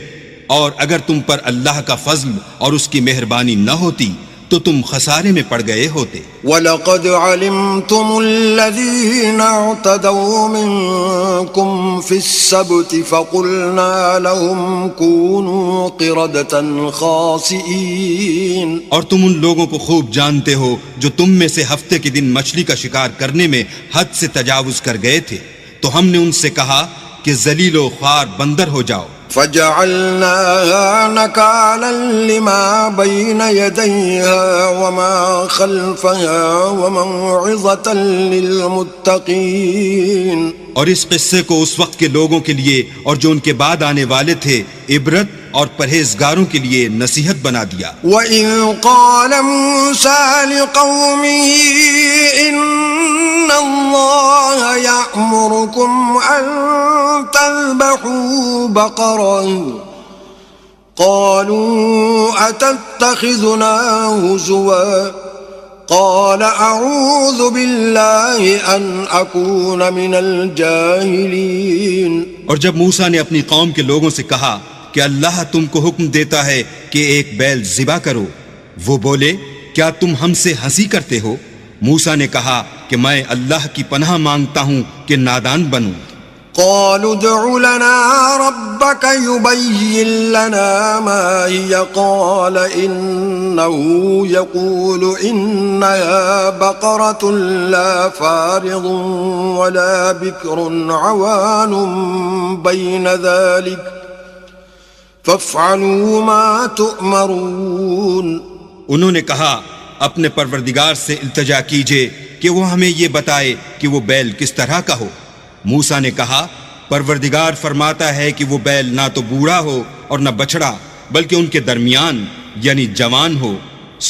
اور اگر تم پر اللہ کا فضل اور اس کی مہربانی نہ ہوتی تو تم خسارے میں پڑ گئے ہوتے. وَلَقَدْ عَلِمْتُمُ الَّذِينَ اعْتَدَوْا مِنْكُمْ فِي السَّبْتِ فَقُلْنَا لَهُمْ كُونُوا قِرَدَةً خَاسِئِينَ. اور تم ان لوگوں کو خوب جانتے ہو جو تم میں سے ہفتے کے دن مچھلی کا شکار کرنے میں حد سے تجاوز کر گئے تھے، تو ہم نے ان سے کہا کہ ذلیل و خوار بندر ہو جاؤ. فجعلناها نكالا لما بين يديها وما خلفها وموعظة للمتقين. اور اس قصے کو اس وقت کے لوگوں کے لیے اور جو ان کے بعد آنے والے تھے عبرت اور پرہیزگاروں کے لیے نصیحت بنا دیا. وَإِذْ قَالَ مُوسَى لِقَوْمِهِ إِنَّ اللَّهَ يَأْمُرُكُمْ أَن تَذْبَحُوا بَقَرَةً قَالُوا أَتَتَّخِذُنَا هُزُوًا قَالَ أَعُوذُ بِاللَّهِ أَنْ أَكُونَ مِنَ الْجَاهِلِينَ. اور جب موسیٰ نے اپنی قوم کے لوگوں سے کہا کہ اللہ تم کو حکم دیتا ہے کہ ایک بیل ذبح کرو، وہ بولے کیا تم ہم سے ہنسی کرتے ہو؟ موسیٰ نے کہا کہ میں اللہ کی پناہ مانگتا ہوں کہ نادان بنوں. قالوا ادع لنا ربك يبين لنا ما هي قال إنه يقول إنها بقرة لا فارض ولا بكر عوان بين ذلك فافعلوا ما تؤمرون. انہوں نے کہا اپنے پروردگار سے التجا کیجئے کہ وہ ہمیں یہ بتائے کہ وہ بیل کس طرح کا ہو. موسیٰ نے کہا پروردگار فرماتا ہے کہ وہ بیل نہ تو بوڑھا ہو اور نہ بچڑا بلکہ ان کے درمیان یعنی جوان ہو،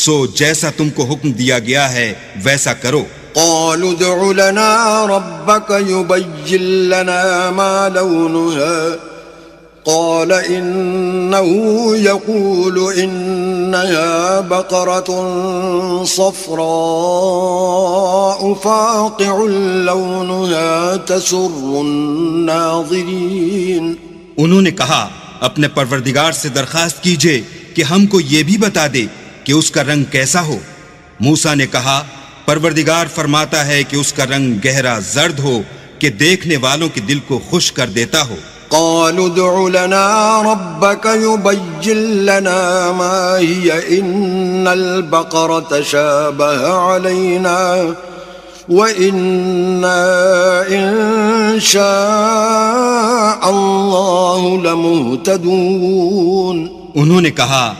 سو جیسا تم کو حکم دیا گیا ہے ویسا کرو. قالوا ادع لنا ربك يبين لنا ما لونها قال إنه يقول إنها بقرة صفراء فاقع لونها تسر الناظرين. انہوں نے کہا اپنے پروردگار سے درخواست کیجئے کہ ہم کو یہ بھی بتا دے کہ اس کا رنگ کیسا ہو. موسیٰ نے کہا پروردگار فرماتا ہے کہ اس کا رنگ گہرا زرد ہو کہ دیکھنے والوں کے دل کو خوش کر دیتا ہو. قالوا ادع لنا ربك يبين لنا ما هي إن البقرة شابه علينا وإنا إن شاء الله لمهتدون. انہوں نے کہا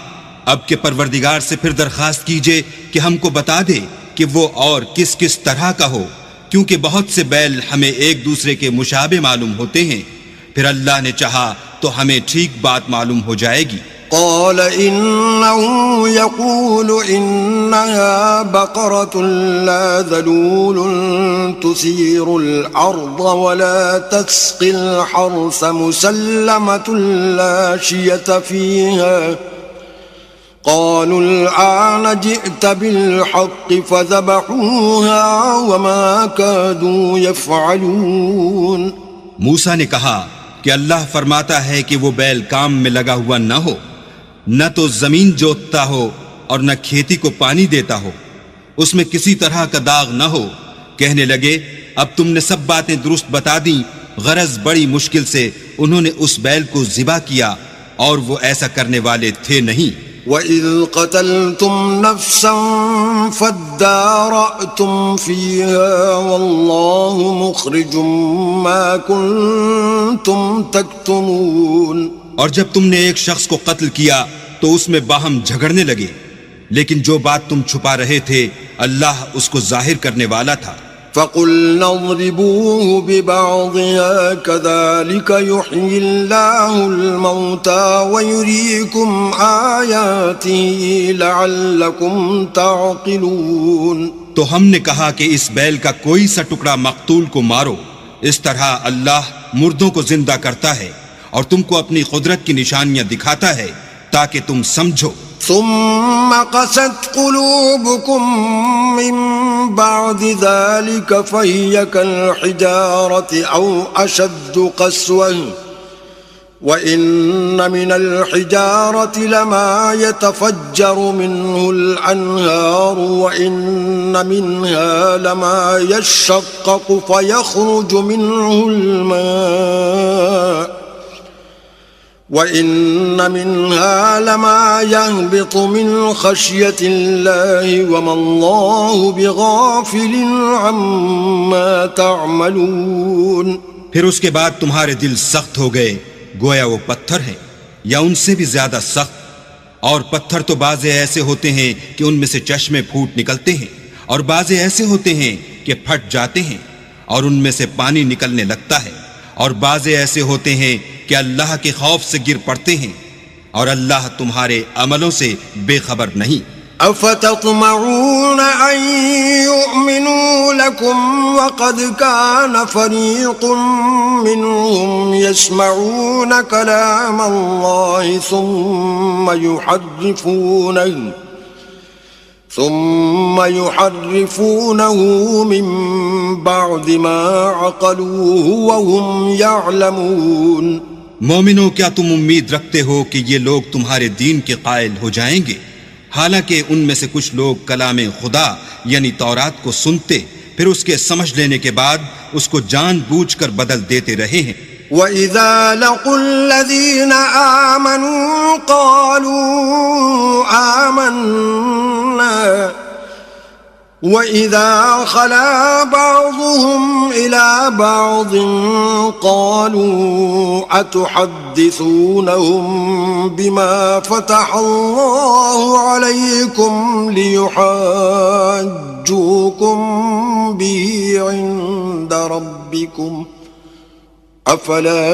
اب کے پروردگار سے پھر درخواست کیجئے کہ ہم کو بتا دے کہ وہ اور کس کس طرح کا ہو، کیونکہ بہت سے بیل ہمیں ایک دوسرے کے مشابہ معلوم ہوتے ہیں، پھر اللہ نے چاہا تو ہمیں ٹھیک بات معلوم ہو جائے گی. قال إنه يقول إنها بقرة لا ذلول تثير الأرض ولا تسقي الحرث مسلمة لا شية فيها. قالوا الآن جئت بالحق فذبحوها وما كادوا يفعلون. موسیٰ نے کہا کہ اللہ فرماتا ہے کہ وہ بیل کام میں لگا ہوا نہ ہو، نہ تو زمین جوتتا ہو اور نہ کھیتی کو پانی دیتا ہو، اس میں کسی طرح کا داغ نہ ہو. کہنے لگے اب تم نے سب باتیں درست بتا دیں، غرض بڑی مشکل سے انہوں نے اس بیل کو ذبح کیا اور وہ ایسا کرنے والے تھے نہیں. وَإِذْ قَتَلْتُمْ نَفْسًا فَادَّارَأْتُمْ فِيهَا وَاللَّهُ مُخْرِجٌ مَا كُنْتُمْ تَكْتُمُونَ. اور جب تم نے ایک شخص کو قتل کیا تو اس میں باہم جھگڑنے لگے، لیکن جو بات تم چھپا رہے تھے اللہ اس کو ظاہر کرنے والا تھا. فَقُلْنَا اضْرِبُوهُ بِبَعْضِهَا كَذَلِكَ يُحْيِي اللَّهُ الْمَوْتَى وَيُرِيكُمْ آيَاتِهِ لَعَلَّكُمْ تَعْقِلُونَ. تو ہم نے کہا کہ اس بیل کا کوئی سا ٹکڑا مقتول کو مارو، اس طرح اللہ مردوں کو زندہ کرتا ہے اور تم کو اپنی قدرت کی نشانیاں دکھاتا ہے تاکہ تم سمجھو. ثم قست قلوبكم من بعد ذلك فهي كالحجارة أو أشد قسوة وإن من الحجارة لما يتفجر منه الأنهار وإن منها لما يشقق فيخرج منه الماء وَإِنَّ مِنْهَا لَمَا يَهْبِطُ مِنْ خَشْيَةِ اللَّهِ وَمَا اللَّهُ بِغَافِلٍ عَمَّا تَعْمَلُونَ. پھر اس کے بعد تمہارے دل سخت ہو گئے گویا وہ پتھر ہیں یا ان سے بھی زیادہ سخت، اور پتھر تو بعضے ایسے ہوتے ہیں کہ ان میں سے چشمے پھوٹ نکلتے ہیں اور بعضے ایسے ہوتے ہیں کہ پھٹ جاتے ہیں اور ان میں سے پانی نکلنے لگتا ہے، اور بعضے ایسے ہوتے ہیں کہ اللہ کے خوف سے گر پڑتے ہیں، اور اللہ تمہارے عملوں سے بے خبر نہیں. أفتطمعون أن يؤمنوا لكم وقد كان فريق منهم يسمعون كلام الله ثم يحرفونه من بعد ما عقلوه وهم يعلمون. مومنوں کیا تم امید رکھتے ہو کہ یہ لوگ تمہارے دین کے قائل ہو جائیں گے، حالانکہ ان میں سے کچھ لوگ کلام خدا یعنی تورات کو سنتے پھر اس کے سمجھ لینے کے بعد اس کو جان بوجھ کر بدل دیتے رہے ہیں. وَإِذَا لَقُوا الَّذِينَ آمَنُوا قَالُوا آمَنَّا وَإِذَا خَلَا بَعْضُهُمْ إِلَى بَعْضٍ قَالُوا أَتُحَدِّثُونَهُم بِمَا فَتَحَ اللَّهُ عَلَيْكُمْ لِيُحَاجُّوكُم بِهِ عِندَ رَبِّكُمْ افلا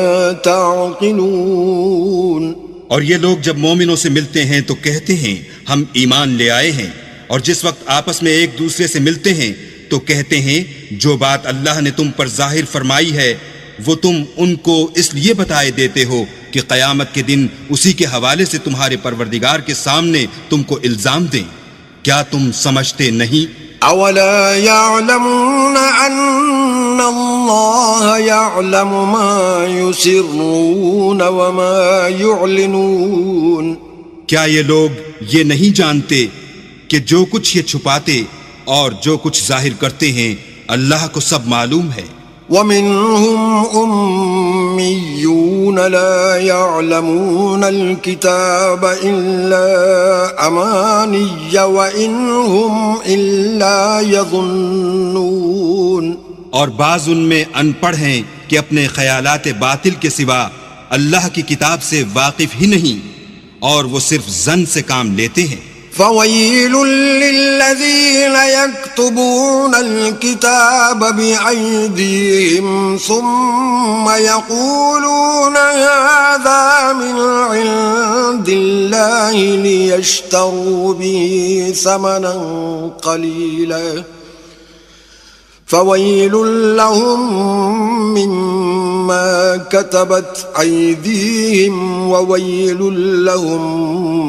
تعقلون. اور یہ لوگ جب مومنوں سے ملتے ہیں تو کہتے ہیں ہم ایمان لے آئے ہیں، اور جس وقت آپس میں ایک دوسرے سے ملتے ہیں تو کہتے ہیں جو بات اللہ نے تم پر ظاہر فرمائی ہے وہ تم ان کو اس لیے بتائے دیتے ہو کہ قیامت کے دن اسی کے حوالے سے تمہارے پروردگار کے سامنے تم کو الزام دیں. کیا تم سمجھتے نہیں؟ أولا يعلمون أن الله يعلم ما يسرون وما يعلنون. کیا یہ لوگ یہ نہیں جانتے کہ جو کچھ یہ چھپاتے اور جو کچھ ظاہر کرتے ہیں اللہ کو سب معلوم ہے. ومنهم أميون لا يعلمون الكتاب إلا أماني وإن هم إلا يظنون. اور بعض ان میں ان پڑھ ہیں کہ اپنے خیالات باطل کے سوا اللہ کی کتاب سے واقف ہی نہیں اور وہ صرف ظن سے کام لیتے ہیں. فويل للذين يكتبون الكتاب بأيديهم ثم يقولون هذا من عند الله ليشتروا به ثمنا قليلا فويل لهم مما كتبت أيديهم وويل لهم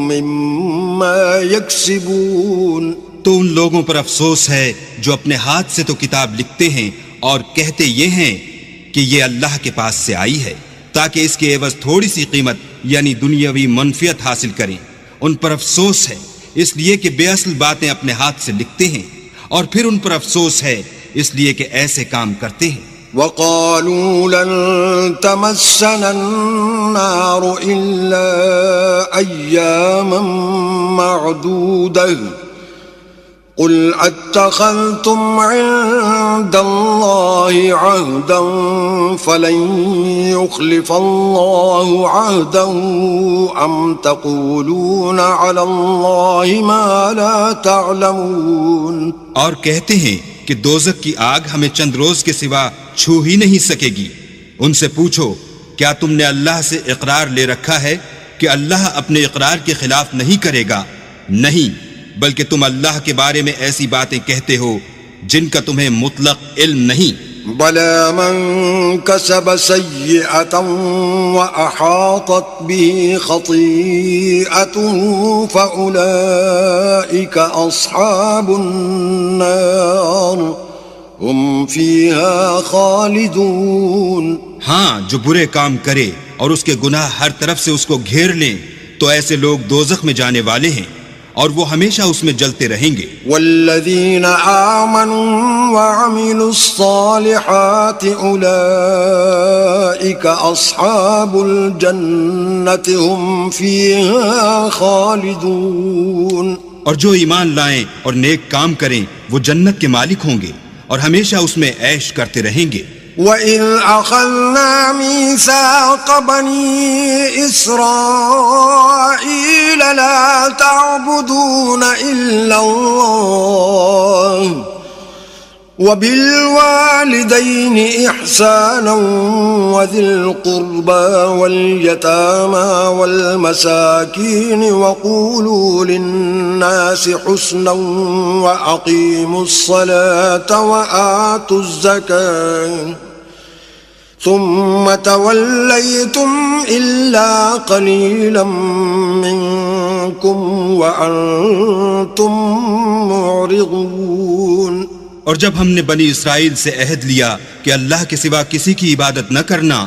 مما يكسبون. تو ان لوگوں پر افسوس ہے جو اپنے ہاتھ سے تو کتاب لکھتے ہیں اور کہتے یہ ہیں کہ یہ اللہ کے پاس سے آئی ہے تاکہ اس کے عوض تھوڑی سی قیمت یعنی دنیاوی منفعت حاصل کریں. ان پر افسوس ہے اس لیے کہ بے اصل باتیں اپنے ہاتھ سے لکھتے ہیں اور پھر ان پر افسوس ہے اس لیے کہ ایسے کام کرتے ہیں. وقالوا لن تمسنا النار إلا أياما معدودة قل اتخذتم عند الله عهدا فلن يخلف الله عهده أم تقولون على الله ما لا تعلمون. اور کہتے ہیں کہ دوزخ کی آگ ہمیں چند روز کے سوا چھو ہی نہیں سکے گی. ان سے پوچھو کیا تم نے اللہ سے اقرار لے رکھا ہے کہ اللہ اپنے اقرار کے خلاف نہیں کرے گا؟ نہیں، بلکہ تم اللہ کے بارے میں ایسی باتیں کہتے ہو جن کا تمہیں مطلق علم نہیں. بلى من كسب سيئة وأحاطت به خطيئته فأولئك أصحاب النار هم فيها خالدون. ہاں، جو برے کام کرے اور اس کے گناہ ہر طرف سے اس کو گھیر لیں تو ایسے لوگ دوزخ میں جانے والے ہیں اور وہ ہمیشہ اس میں جلتے رہیں گے. والذین آمنوا وعملوا الصالحات اولئک اصحاب الجنة هم فیہا خالدون. اور جو ایمان لائیں اور نیک کام کریں وہ جنت کے مالک ہوں گے اور ہمیشہ اس میں عیش کرتے رہیں گے. وَإِذْ أَخَذْنَا مِيثَاقَ بَنِي إِسْرَائِيلَ لَا تَعْبُدُونَ إِلَّا اللَّهَ وَبِالْوَالِدَيْنِ إِحْسَانًا وَذِي الْقُرْبَى وَالْيَتَامَى وَالْمَسَاكِينِ وَقُولُوا لِلنَّاسِ حُسْنًا وَأَقِيمُوا الصَّلَاةَ وَآتُوا الزَّكَاةَ ثم توليتم إلا قليلا منكم وأنتم معرضون. اور جب ہم نے بنی اسرائیل سے عہد لیا کہ اللہ کے سوا کسی کی عبادت نہ کرنا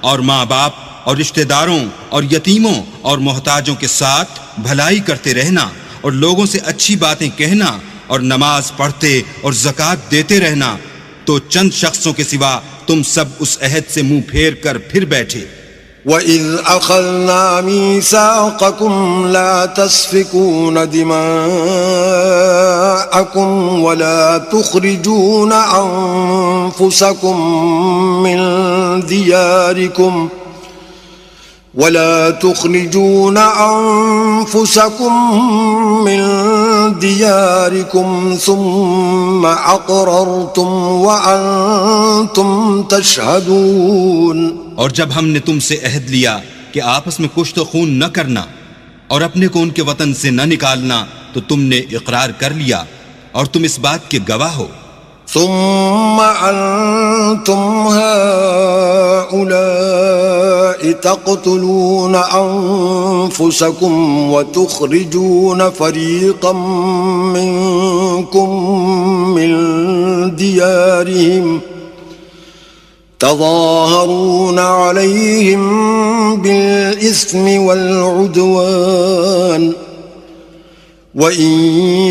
اور ماں باپ اور رشتہ داروں اور یتیموں اور محتاجوں کے ساتھ بھلائی کرتے رہنا اور لوگوں سے اچھی باتیں کہنا اور نماز پڑھتے اور زکوٰۃ دیتے رہنا تو چند شخصوں کے سوا تم سب اس عہد سے منہ پھیر کر پھر بیٹھے. وَإِذْ أَخَذْنَا مِيثَاقَكُمْ لَا تَسْفِكُونَ دِمَاءَكُمْ وَلَا تُخْرِجُونَ أَنفُسَكُمْ مِنْ دِيَارِكُمْ ثُمَّ أَقْرَرْتُمْ وَأَنْتُمْ تَشْهَدُونَ. اور جب ہم نے تم سے عہد لیا کہ آپس میں کشت و خون نہ کرنا اور اپنے کو ان کے وطن سے نہ نکالنا تو تم نے اقرار کر لیا اور تم اس بات کے گواہ ہو. ثم أنتم هؤلاء تقتلون أنفسكم وتخرجون فريقا منكم من ديارهم تظاهرون عليهم بالإثم والعدوان وَإِن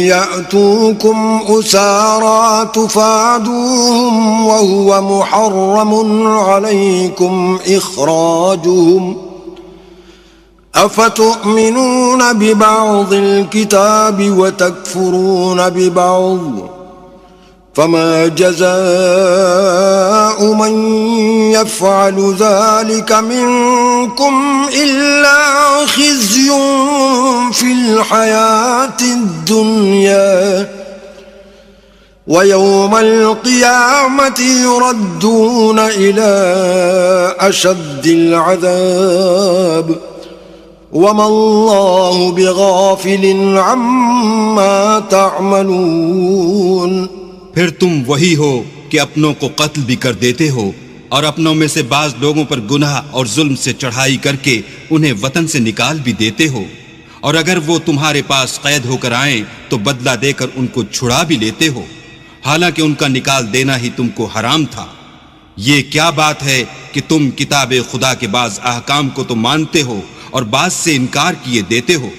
يَأْتُوكُمْ أُسَارَى تُفَادُوهُمْ وَهُوَ مُحَرَّمٌ عَلَيْكُمْ إِخْرَاجُهُمْ أَفَتُؤْمِنُونَ بِبَعْضِ الْكِتَابِ وَتَكْفُرُونَ بِبَعْضٍ فَمَا جَزَاءُ مَن يَفْعَلُ ذَلِكَ مِنكُمْ إِلَّا خِزْيٌ فِي الْحَيَاةِ الدُّنْيَا وَيَوْمَ الْقِيَامَةِ يُرَدُّونَ إِلَى أَشَدِّ الْعَذَابِ وَمَا اللَّهُ بِغَافِلٍ عَمَّا تَعْمَلُونَ۔ پھر تم وہی ہو کہ اپنوں کو قتل بھی کر دیتے ہو اور اپنوں میں سے بعض لوگوں پر گناہ اور ظلم سے چڑھائی کر کے انہیں وطن سے نکال بھی دیتے ہو، اور اگر وہ تمہارے پاس قید ہو کر آئیں تو بدلہ دے کر ان کو چھڑا بھی لیتے ہو، حالانکہ ان کا نکال دینا ہی تم کو حرام تھا۔ یہ کیا بات ہے کہ تم کتاب خدا کے بعض احکام کو تو مانتے ہو اور بعض سے انکار کیے دیتے ہو،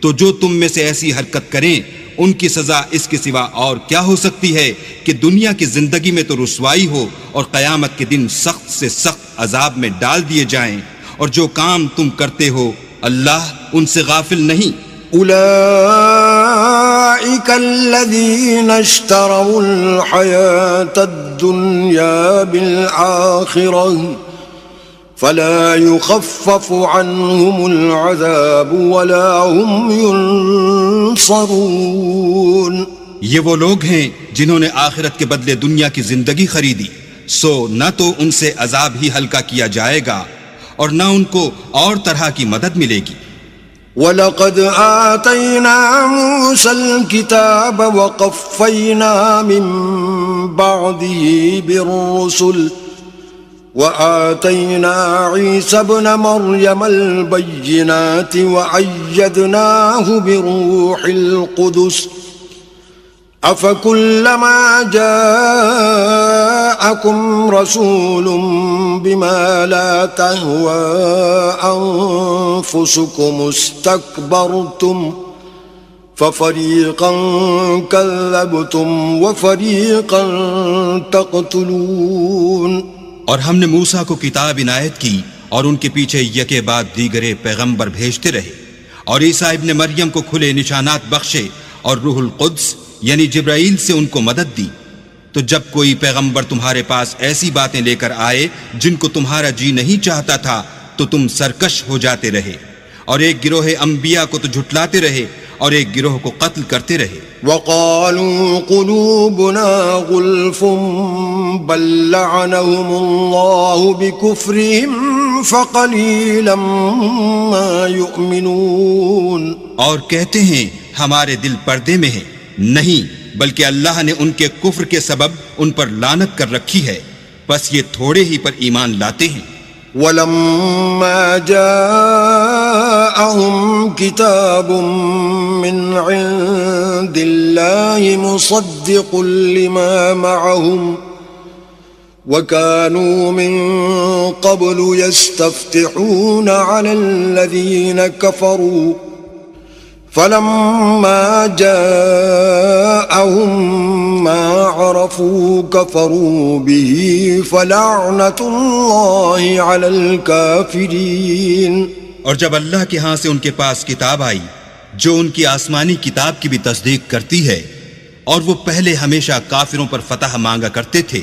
تو جو تم میں سے ایسی حرکت کریں ان کی سزا اس کے سوا اور کیا ہو سکتی ہے کہ دنیا کی زندگی میں تو رسوائی ہو اور قیامت کے دن سخت سے سخت عذاب میں ڈال دیے جائیں، اور جو کام تم کرتے ہو اللہ ان سے غافل نہیں۔ أولئك الذين اشتروا الحياة الدنيا بالآخرة فلا يخفف عنهم العذاب ولا هم ينصرون۔ یہ وہ لوگ ہیں جنہوں نے آخرت کے بدلے دنیا کی زندگی خریدی، سو نہ تو ان سے عذاب ہی ہلکا کیا جائے گا اور نہ ان کو اور طرح کی مدد ملے گی۔ وَلَقَدْ آتَيْنَا مُوسَى الْكِتَابَ وَقَفَّيْنَا مِن بَعْدِهِ بِالرُّسُلِ وَآتَيْنَا عِيسَى ابْنَ مَرْيَمَ الْبَيِّنَاتِ وَأَيَّدْنَاهُ بِرُوحِ الْقُدُسِ أَفَكُلَّمَا جَاءَكُمْ رَسُولٌ بِمَا لَا تَهْوَىٰ أَنفُسُكُمُ اسْتَكْبَرْتُمْ فَفَرِيقًا كَذَّبْتُمْ وَفَرِيقًا تَقْتُلُونَ۔ اور ہم نے موسیٰ کو کتاب عنایت کی اور ان کے پیچھے یکے بعد دیگرے پیغمبر بھیجتے رہے، اور عیسیٰ ابن مریم کو کھلے نشانات بخشے اور روح القدس یعنی جبرائیل سے ان کو مدد دی۔ تو جب کوئی پیغمبر تمہارے پاس ایسی باتیں لے کر آئے جن کو تمہارا جی نہیں چاہتا تھا تو تم سرکش ہو جاتے رہے، اور ایک گروہ انبیاء کو تو جھٹلاتے رہے اور ایک گروہ کو قتل کرتے رہے۔ وَقَالُوا قُلُوبُنَا غُلْفٌ بَلْ لَعَنَهُمُ اللَّهُ بِكُفْرِهِمْ فَقَلِيلًا مَا يُؤْمِنُونَ۔ اور کہتے ہیں ہمارے دل پردے میں ہیں، نہیں بلکہ اللہ نے ان کے کفر کے سبب ان پر لعنت کر رکھی ہے، بس یہ تھوڑے ہی پر ایمان لاتے ہیں۔ وَلَمَّا جَاءَهُمْ كِتَابٌ مِّنْ عِندِ اللَّهِ مُصَدِّقٌ لِّمَا مَعَهُمْ وَكَانُوا مِن قَبْلُ يَسْتَفْتِحُونَ عَلَى الَّذِينَ كَفَرُوا فَلَمَّا جَاءَهُم مَّا عَرَفُوا كَفَرُوا بِهِ فَلَعْنَةُ اللَّهِ عَلَى الْكَافِرِينَ۔ اور جب اللہ کے ہاں سے ان کے پاس کتاب آئی جو ان کی آسمانی کتاب کی بھی تصدیق کرتی ہے، اور وہ پہلے ہمیشہ کافروں پر فتح مانگا کرتے تھے،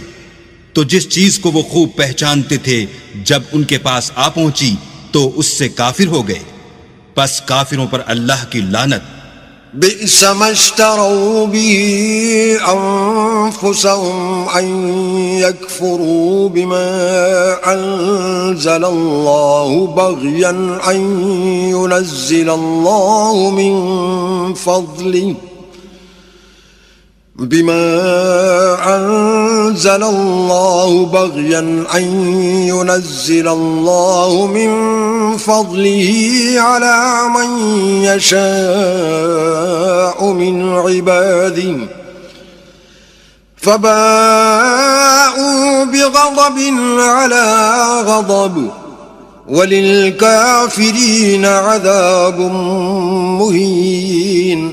تو جس چیز کو وہ خوب پہچانتے تھے جب ان کے پاس آ پہنچی تو اس سے کافر ہو گئے، پس کافروں پر اللہ کی لعنت۔ بئس ما اشتروا به أنفسهم أن يكفروا بما أنزل الله بغيا أن ينزل الله من فضله بما أنزل الله بغيا أن ينزل الله من فضله على من يشاء من عباده فباءوا بغضب على غضب وللكافرين عذاب مهين.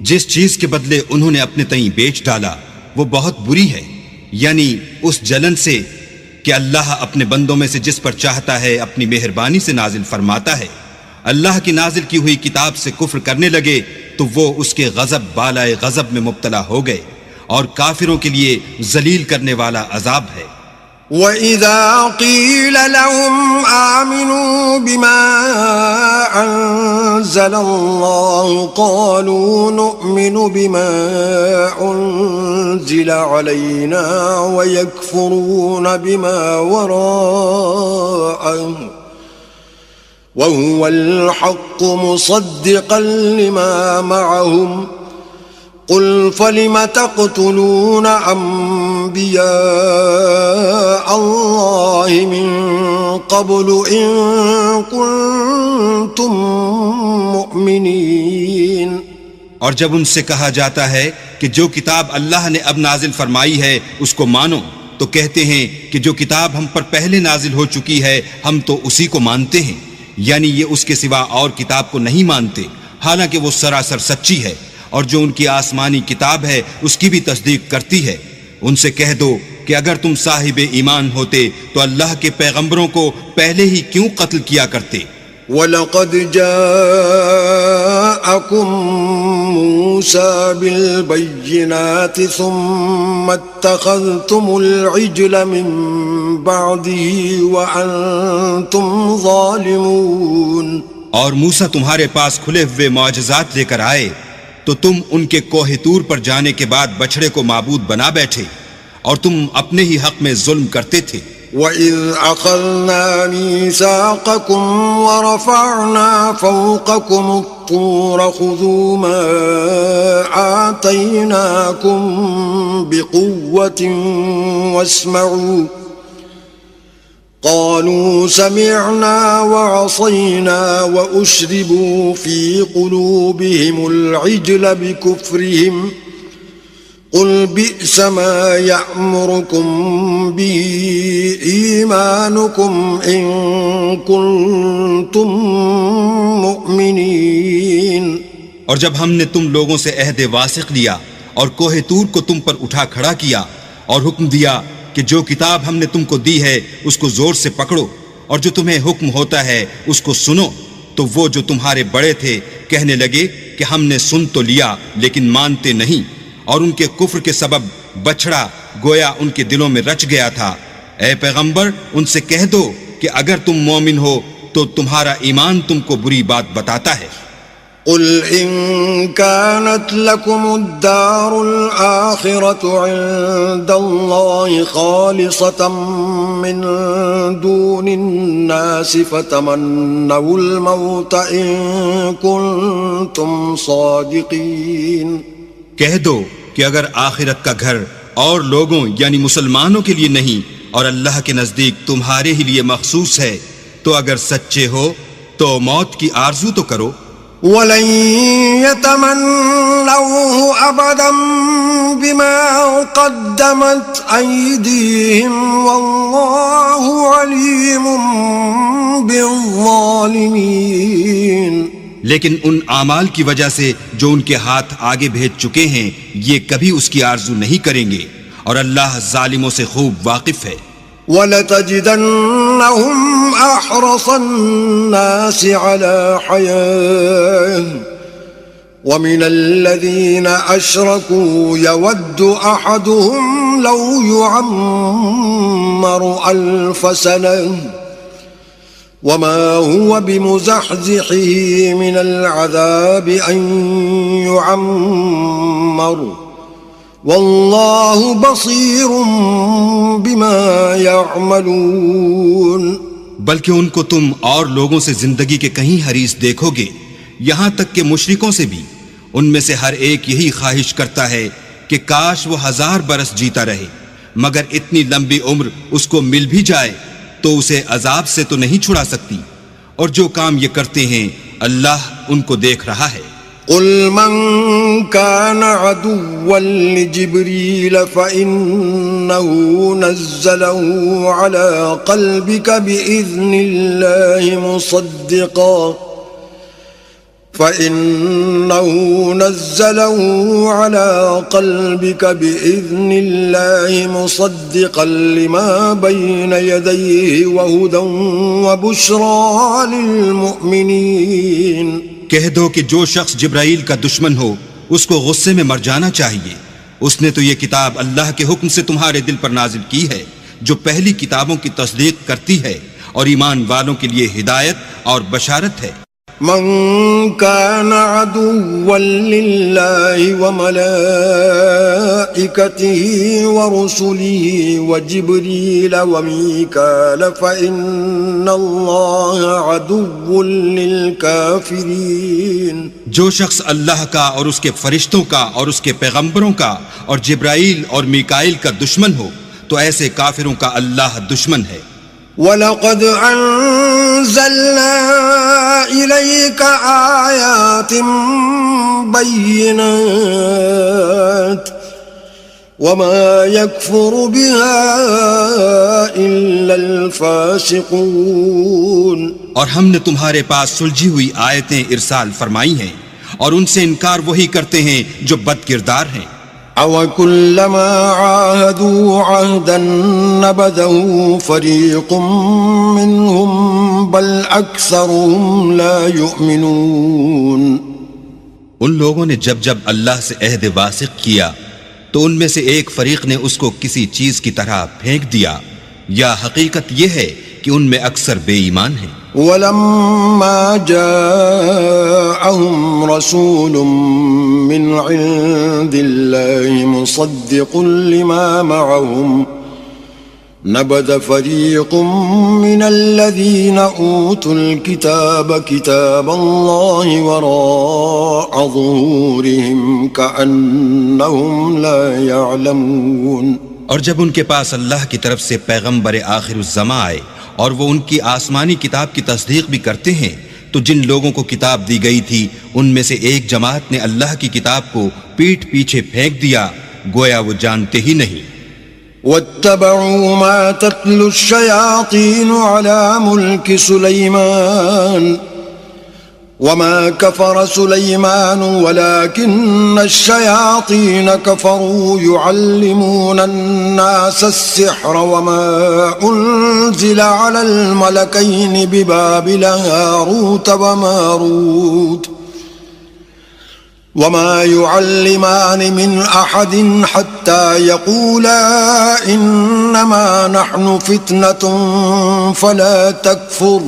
جس چیز کے بدلے انہوں نے اپنے تئیں بیچ ڈالا وہ بہت بری ہے، یعنی اس جلن سے کہ اللہ اپنے بندوں میں سے جس پر چاہتا ہے اپنی مہربانی سے نازل فرماتا ہے. اللہ کی نازل کی ہوئی کتاب سے کفر کرنے لگے تو وہ اس کے غضب بالائے غضب میں مبتلا ہو گئے، اور کافروں کے لیے ذلیل کرنے والا عذاب ہے. وَإِذَا قِيلَ لَهُمْ آمِنُوا بِمَا أَنزَلَ اللَّهُ قَالُوا نُؤْمِنُ بِمَا أُنزِلَ عَلَيْنَا وَيَكْفُرُونَ بِمَا وَرَاءَهُ وَهُوَ الْحَقُّ مُصَدِّقًا لِمَا مَعَهُمْ قل فلم تقتلون انبیاء اللہ من قبل ان کنتم مؤمنین. اور جب ان سے کہا جاتا ہے کہ جو کتاب اللہ نے اب نازل فرمائی ہے اس کو مانو تو کہتے ہیں کہ جو کتاب ہم پر پہلے نازل ہو چکی ہے ہم تو اسی کو مانتے ہیں، یعنی یہ اس کے سوا اور کتاب کو نہیں مانتے، حالانکہ وہ سراسر سچی ہے، اور جو ان کی آسمانی کتاب ہے اس کی بھی تصدیق کرتی ہے. ان سے کہہ دو کہ اگر تم صاحب ایمان ہوتے تو اللہ کے پیغمبروں کو پہلے ہی کیوں قتل کیا کرتے. وَلَقَدْ جَاءَكُمْ مُوسَى بِالْبَيِّنَاتِ ثُمَّ اتَّخَذْتُمُ الْعِجْلَ مِنْ بَعْدِهِ وَأَنْتُمْ ظَالِمُونَ. اور موسیٰ تمہارے پاس کھلے ہوئے معجزات لے کر آئے تو تم ان کے کوہ طور پر جانے کے بعد بچڑے کو معبود بنا بیٹھے اور تم اپنے ہی حق میں ظلم کرتے تھے. وَإِذْ أَخَذْنَا مِيثَاقَكُمْ وَرَفَعْنَا فَوْقَكُمُ الطُّورَ خُذُوا مَا آتَيْنَاكُمْ بِقُوَّةٍ وَاسْمَعُوا قالوا سمعنا وعصينا وأشربوا في قلوبهم العجل بكفرهم قل بئس ما يأمركم به إيمانكم إن كنتم مؤمنين. اور جب ہم نے تم لوگوں سے عہد واثق لیا اور کوہ طور کو تم پر اٹھا کھڑا کیا اور حکم دیا کہ جو کتاب ہم نے تم کو دی ہے اس کو زور سے پکڑو اور جو تمہیں حکم ہوتا ہے اس کو سنو، تو وہ جو تمہارے بڑے تھے کہنے لگے کہ ہم نے سن تو لیا لیکن مانتے نہیں، اور ان کے کفر کے سبب بچھڑا گویا ان کے دلوں میں رچ گیا تھا. اے پیغمبر ان سے کہہ دو کہ اگر تم مومن ہو تو تمہارا ایمان تم کو بری بات بتاتا ہے. قل إن كانت لكم الدار الآخرة عند الله خالصة من دون الناس فتمنوا الموت إن كنتم صادقين. کہہ دو کہ اگر آخرت کا گھر اور لوگوں یعنی مسلمانوں کے لیے نہیں اور اللہ کے نزدیک تمہارے ہی لیے مخصوص ہے تو اگر سچے ہو تو موت کی آرزو تو کرو. وَلَن يَتَمَنَّوْهُ أَبَدًا بِمَا قَدَّمَتْ أَيْدِيهِمْ وَاللَّهُ عَلِيمٌ بِالظَّالِمِينَ. لیکن ان اعمال کی وجہ سے جو ان کے ہاتھ آگے بھیج چکے ہیں یہ کبھی اس کی آرزو نہیں کریں گے، اور اللہ ظالموں سے خوب واقف ہے. وَلَتَجِدَنَّهُمْ أَحْرَصَ النَّاسِ عَلَى حَيَاةٍ وَمِنَ الَّذِينَ أَشْرَكُوا يَوَدُّ أَحَدُهُمْ لَوْ يُعَمَّرُ أَلْفَ سَنَةٍ وَمَا هُوَ بِمُزَحْزِحِهِ مِنَ الْعَذَابِ أَن يُعَمَّرَ واللہ بصیر بما یعملون. بلکہ ان کو تم اور لوگوں سے زندگی کے کہیں حریص دیکھو گے، یہاں تک کہ مشرکوں سے بھی. ان میں سے ہر ایک یہی خواہش کرتا ہے کہ کاش وہ 1000 برس جیتا رہے، مگر اتنی لمبی عمر اس کو مل بھی جائے تو اسے عذاب سے تو نہیں چھڑا سکتی، اور جو کام یہ کرتے ہیں اللہ ان کو دیکھ رہا ہے۔ قل من كان عدوا لجبريل فإنه نزله على قلبك بإذن الله مصدقا لما بين يديه وهدى وبشرى للمؤمنين۔ کہہ دو کہ جو شخص جبرائیل کا دشمن ہو اس کو غصے میں مر جانا چاہیے، اس نے تو یہ کتاب اللہ کے حکم سے تمہارے دل پر نازل کی ہے جو پہلی کتابوں کی تصدیق کرتی ہے اور ایمان والوں کے لیے ہدایت اور بشارت ہے۔ من كان عدوا لله وملائكته ورسله وجبريل وميكال فإن الله عدو للكافرين۔ جو شخص اللہ کا اور اس کے فرشتوں کا اور اس کے پیغمبروں کا اور جبرائیل اور میکائیل کا دشمن ہو تو ایسے کافروں کا اللہ دشمن ہے۔ وَلَقَدْ أَنزَلْنَا إِلَيْكَ آيَاتٍ بَيِّنَاتٍ وَمَا يَكْفُرُ بِهَا إِلَّا الْفَاسِقُونَ۔ اور ہم نے تمہارے پاس سلجھی ہوئی آیتیں ارسال فرمائی ہیں اور ان سے انکار وہی کرتے ہیں جو بد کردار ہیں۔ أَوَكُلَّمَا عَاهَدُوا عَهْدًا نَبَذَهُ فَرِيقٌ مِّنْهُمْ بَلْ أَكْثَرُهُمْ لَا يُؤْمِنُونَ۔ ان لوگوں نے جب جب اللہ سے عہد واثق کیا تو ان میں سے ایک فریق نے اس کو کسی چیز کی طرح پھینک دیا، یا حقیقت یہ ہے کہ ان میں اکثر بے ایمان ہیں۔ وَلَمَّا جَاءَهُمْ رَسُولٌ مِّنْ عِندِ اللَّهِ مُصَدِّقٌ لِّمَا مَعَهُمْ نَبَذَ فَرِيقٌ مِّنَ الَّذِينَ أُوتُوا الْكِتَابَ كِتَابَ اللَّهِ وَرَاءَ ظُهُورِهِمْ كَأَنَّهُمْ لَا يَعْلَمُونَ۔ اور جب ان کے پاس اللہ کی طرف سے پیغمبر آخر الزماں آئے اور وہ ان کی آسمانی کتاب کی تصدیق بھی کرتے ہیں تو جن لوگوں کو کتاب دی گئی تھی ان میں سے ایک جماعت نے اللہ کی کتاب کو پیٹھ پیچھے پھینک دیا، گویا وہ جانتے ہی نہیں۔ وَاتَّبَعُوا مَا تَتْلُو الشَّيَاطِينُ عَلَى مُلْكِ سُلَيْمَانَ وَمَا كَفَرَ سُلَيْمَانُ وَلَكِنَّ الشَّيَاطِينَ كَفَرُوا يُعَلِّمُونَ النَّاسَ السِّحْرَ وَمَا أُنزِلَ عَلَى الْمَلَكَيْنِ بِبَابِلَ هَارُوتَ وَمَارُوتَ وَمَا يُعَلِّمَانِ مِنْ أَحَدٍ حَتَّى يَقُولَا إِنَّمَا نَحْنُ فِتْنَةٌ فَلَا تَكْفُرْ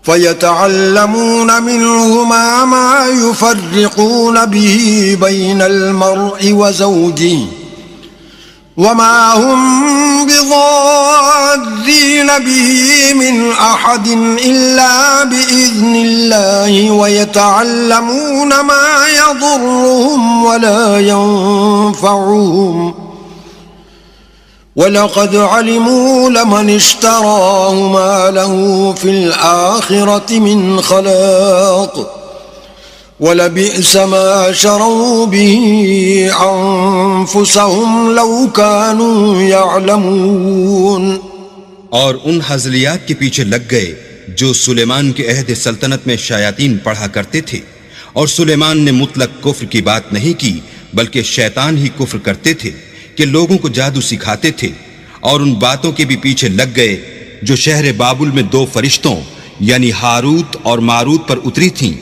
فَيَتَعَلَّمُونَ مِنْهُمَا مَا يُفَرِّقُونَ بِهِ بَيْنَ الْمَرْءِ وَزَوْجِهِ وَمَا هُمْ بِضَارِّينَ بِهِ مِنْ أَحَدٍ إِلَّا بِإِذْنِ اللَّهِ وَيَتَعَلَّمُونَ مَا يَضُرُّهُمْ وَلَا يَنفَعُهُمْ وَلَقَدْ عَلِمُوا لَمَنِ اشْتَرَاهُ مَا لَهُ فِي الْآخِرَةِ مِنْ خَلَاقٍ وَلَبِئْسَ مَا شَرَوْا بِهِ أَنفُسَهُمْ لَوْ كَانُوا يَعْلَمُونَ۔ اور ان ہزلیات کے پیچھے لگ گئے جو سلیمان کے عہد سلطنت میں شیاطین پڑھا کرتے تھے، اور سلیمان نے مطلق کفر کی بات نہیں کی بلکہ شیطان ہی کفر کرتے تھے کہ لوگوں کو جادو سکھاتے تھے، اور ان باتوں کے بھی پیچھے لگ گئے جو شہر بابل میں 2 فرشتوں یعنی ہاروت اور ماروت پر اتری تھیں،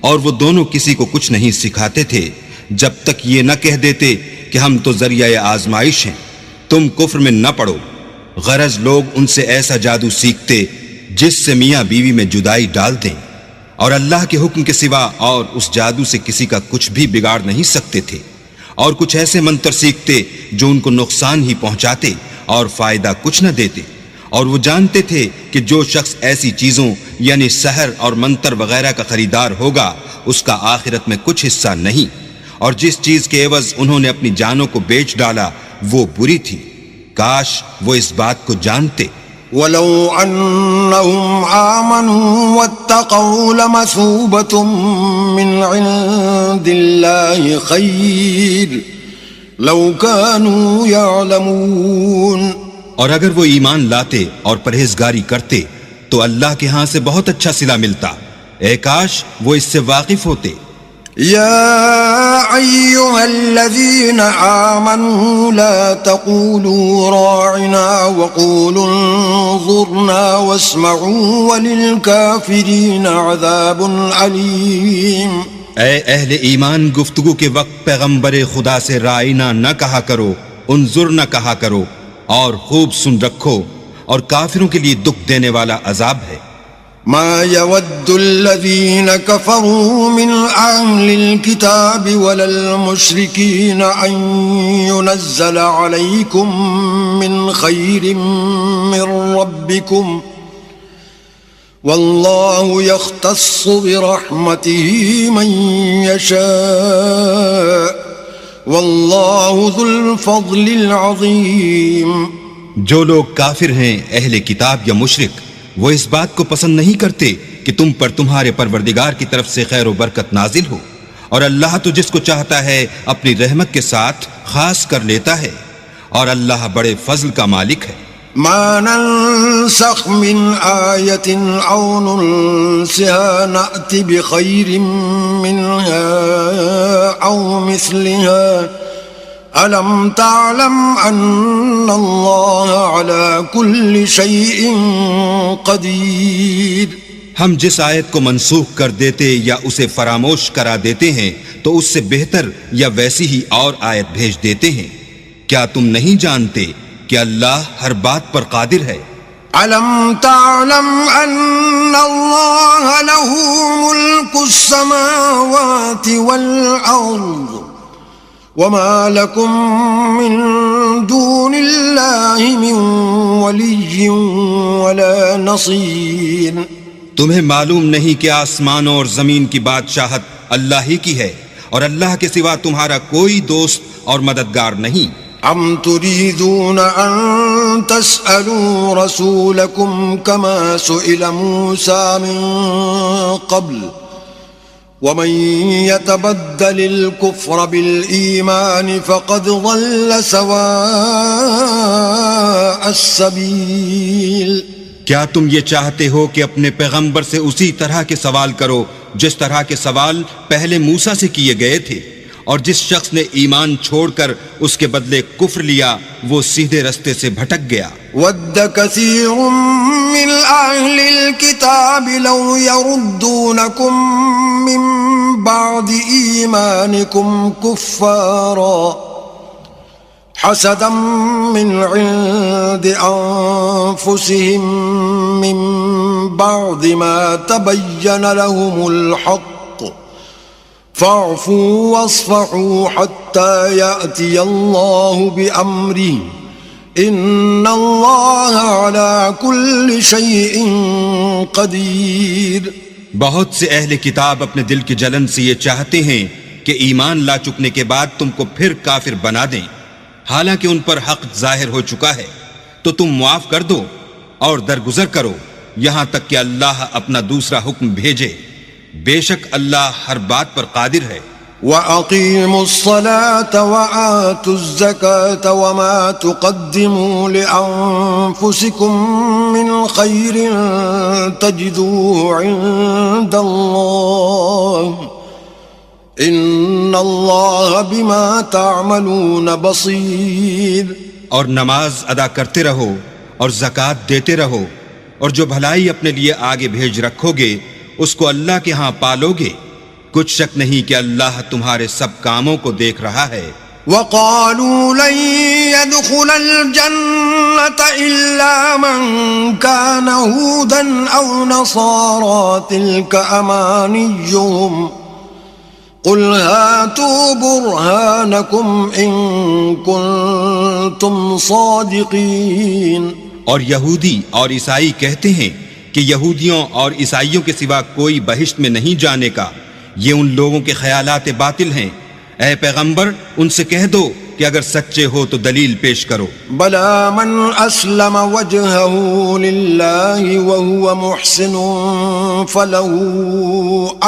اور وہ دونوں کسی کو کچھ نہیں سکھاتے تھے جب تک یہ نہ کہہ دیتے کہ ہم تو ذریعہ آزمائش ہیں، تم کفر میں نہ پڑو۔ غرض لوگ ان سے ایسا جادو سیکھتے جس سے میاں بیوی میں جدائی ڈال دیں، اور اللہ کے حکم کے سوا اور اس جادو سے کسی کا کچھ بھی بگاڑ نہیں سکتے تھے، اور کچھ ایسے منتر سیکھتے جو ان کو نقصان ہی پہنچاتے اور فائدہ کچھ نہ دیتے، اور وہ جانتے تھے کہ جو شخص ایسی چیزوں یعنی سحر اور منتر وغیرہ کا خریدار ہوگا اس کا آخرت میں کچھ حصہ نہیں، اور جس چیز کے عوض انہوں نے اپنی جانوں کو بیچ ڈالا وہ بری تھی. کاش وہ اس بات کو جانتے. ولو أنهم آمنوا واتقوا لمثوبة من عند الله خير لو كانوا يعلمون. اور اگر وہ ایمان لاتے اور پرہیزگاری کرتے تو اللہ کے ہاں سے بہت اچھا صلہ ملتا. اے کاش وہ اس سے واقف ہوتے. يا أيها الذين آمنوا لا تقولوا راعنا وقولوا انظرنا واسمعوا وللكافرين عذاب أليم. اے اہل ایمان، گفتگو کے وقت پیغمبر خدا سے رائنا نہ کہا کرو، انظر نہ کہا کرو، اور خوب سن رکھو، اور کافروں کے لیے دکھ دینے والا عذاب ہے. ما يود الذين كفروا من أهل الكتاب ولا المشركين أن ينزل عليكم من خير من ربكم والله يختص برحمته من يشاء والله ذو الفضل العظيم. جو لوگ کافر ہیں اہل کتاب یا مشرک، وہ اس بات کو پسند نہیں کرتے کہ تم پر تمہارے پروردگار کی طرف سے خیر و برکت نازل ہو، اور اللہ تو جس کو چاہتا ہے اپنی رحمت کے ساتھ خاص کر لیتا ہے، اور اللہ بڑے فضل کا مالک ہے. ما ننسخ من آية أو ننسها نأت بخير منها أو مثلها ألم تعلم أن الله على كل شيء قدير. ہم جس آیت کو منسوخ کر دیتے یا اسے فراموش کرا دیتے ہیں تو اس سے بہتر یا ویسی ہی اور آیت بھیج دیتے ہیں. کیا تم نہیں جانتے کہ اللہ ہر بات پر قادر ہے؟ ألم تعلم أن الله له ملك السماوات والأرض وما لكم من دون الله من ولي ولا نصير. تمہیں معلوم نہیں کہ آسمانوں اور زمین کی بادشاہت اللہ ہی کی ہے، اور اللہ کے سوا تمہارا کوئی دوست اور مددگار نہیں. أم تريدون أن تسألوا رسولكم كما سئل موسى من قبل ومن يتبدل الكفر بالإيمان فقد ضل سواء السبيل. کیا تم یہ چاہتے ہو کہ اپنے پیغمبر سے اسی طرح کے سوال کرو جس طرح کے سوال پہلے موسیٰ سے کیے گئے تھے، اور جس شخص نے ایمان چھوڑ کر اس کے بدلے کفر لیا وہ سیدھے رستے سے بھٹک گیا. ود كثير من أهل الكتاب لو يردونكم من بعد إيمانكم كفارا حسدا من عند أنفسهم من بعد ما تبين لهم الحق فاعفوا واصفحوا حتى يأتي الله بأمره ان اللہ علی کل شیء قدیر. بہت سے اہل کتاب اپنے دل کی جلن سے یہ چاہتے ہیں کہ ایمان لا چکنے کے بعد تم کو پھر کافر بنا دیں، حالانکہ ان پر حق ظاہر ہو چکا ہے. تو تم معاف کر دو اور درگزر کرو یہاں تک کہ اللہ اپنا دوسرا حکم بھیجے. بے شک اللہ ہر بات پر قادر ہے. وَأَقِيمُوا الصَّلَاةَ وَآتُوا الزَّكَاةَ وَمَا تُقَدِّمُوا لِأَنفُسِكُم مِّنْ خَيْرٍ تَجِدُوهُ عِندَ اللَّهِ إِنَّ اللَّهَ بِمَا تَعْمَلُونَ بَصِيرٌ. اور نماز ادا کرتے رہو اور زکوٰۃ دیتے رہو، اور جو بھلائی اپنے لیے آگے بھیج رکھو گے اس کو اللہ کے ہاں پالو گے. کچھ شک نہیں کہ اللہ تمہارے سب کاموں کو دیکھ رہا ہے. وَقَالُوا لَن يَدْخُلَ الْجَنَّةَ إِلَّا مَن كَانَ هُودًا أَوْ نَصَارَىٰ تِلْكَ أَمَانِيُّهُمْ قُلْ هَاتُوا بُرْهَانَكُمْ إِن كُنتُمْ صَادِقِينَ. اور یہودی اور عیسائی کہتے ہیں کہ یہودیوں اور عیسائیوں کے سوا کوئی بہشت میں نہیں جانے کا. یہ ان لوگوں کے خیالات باطل ہیں. اے پیغمبر ان سے کہہ دو کہ اگر سچے ہو تو دلیل پیش کرو. بلى من أسلم وجهه لله وهو محسن فله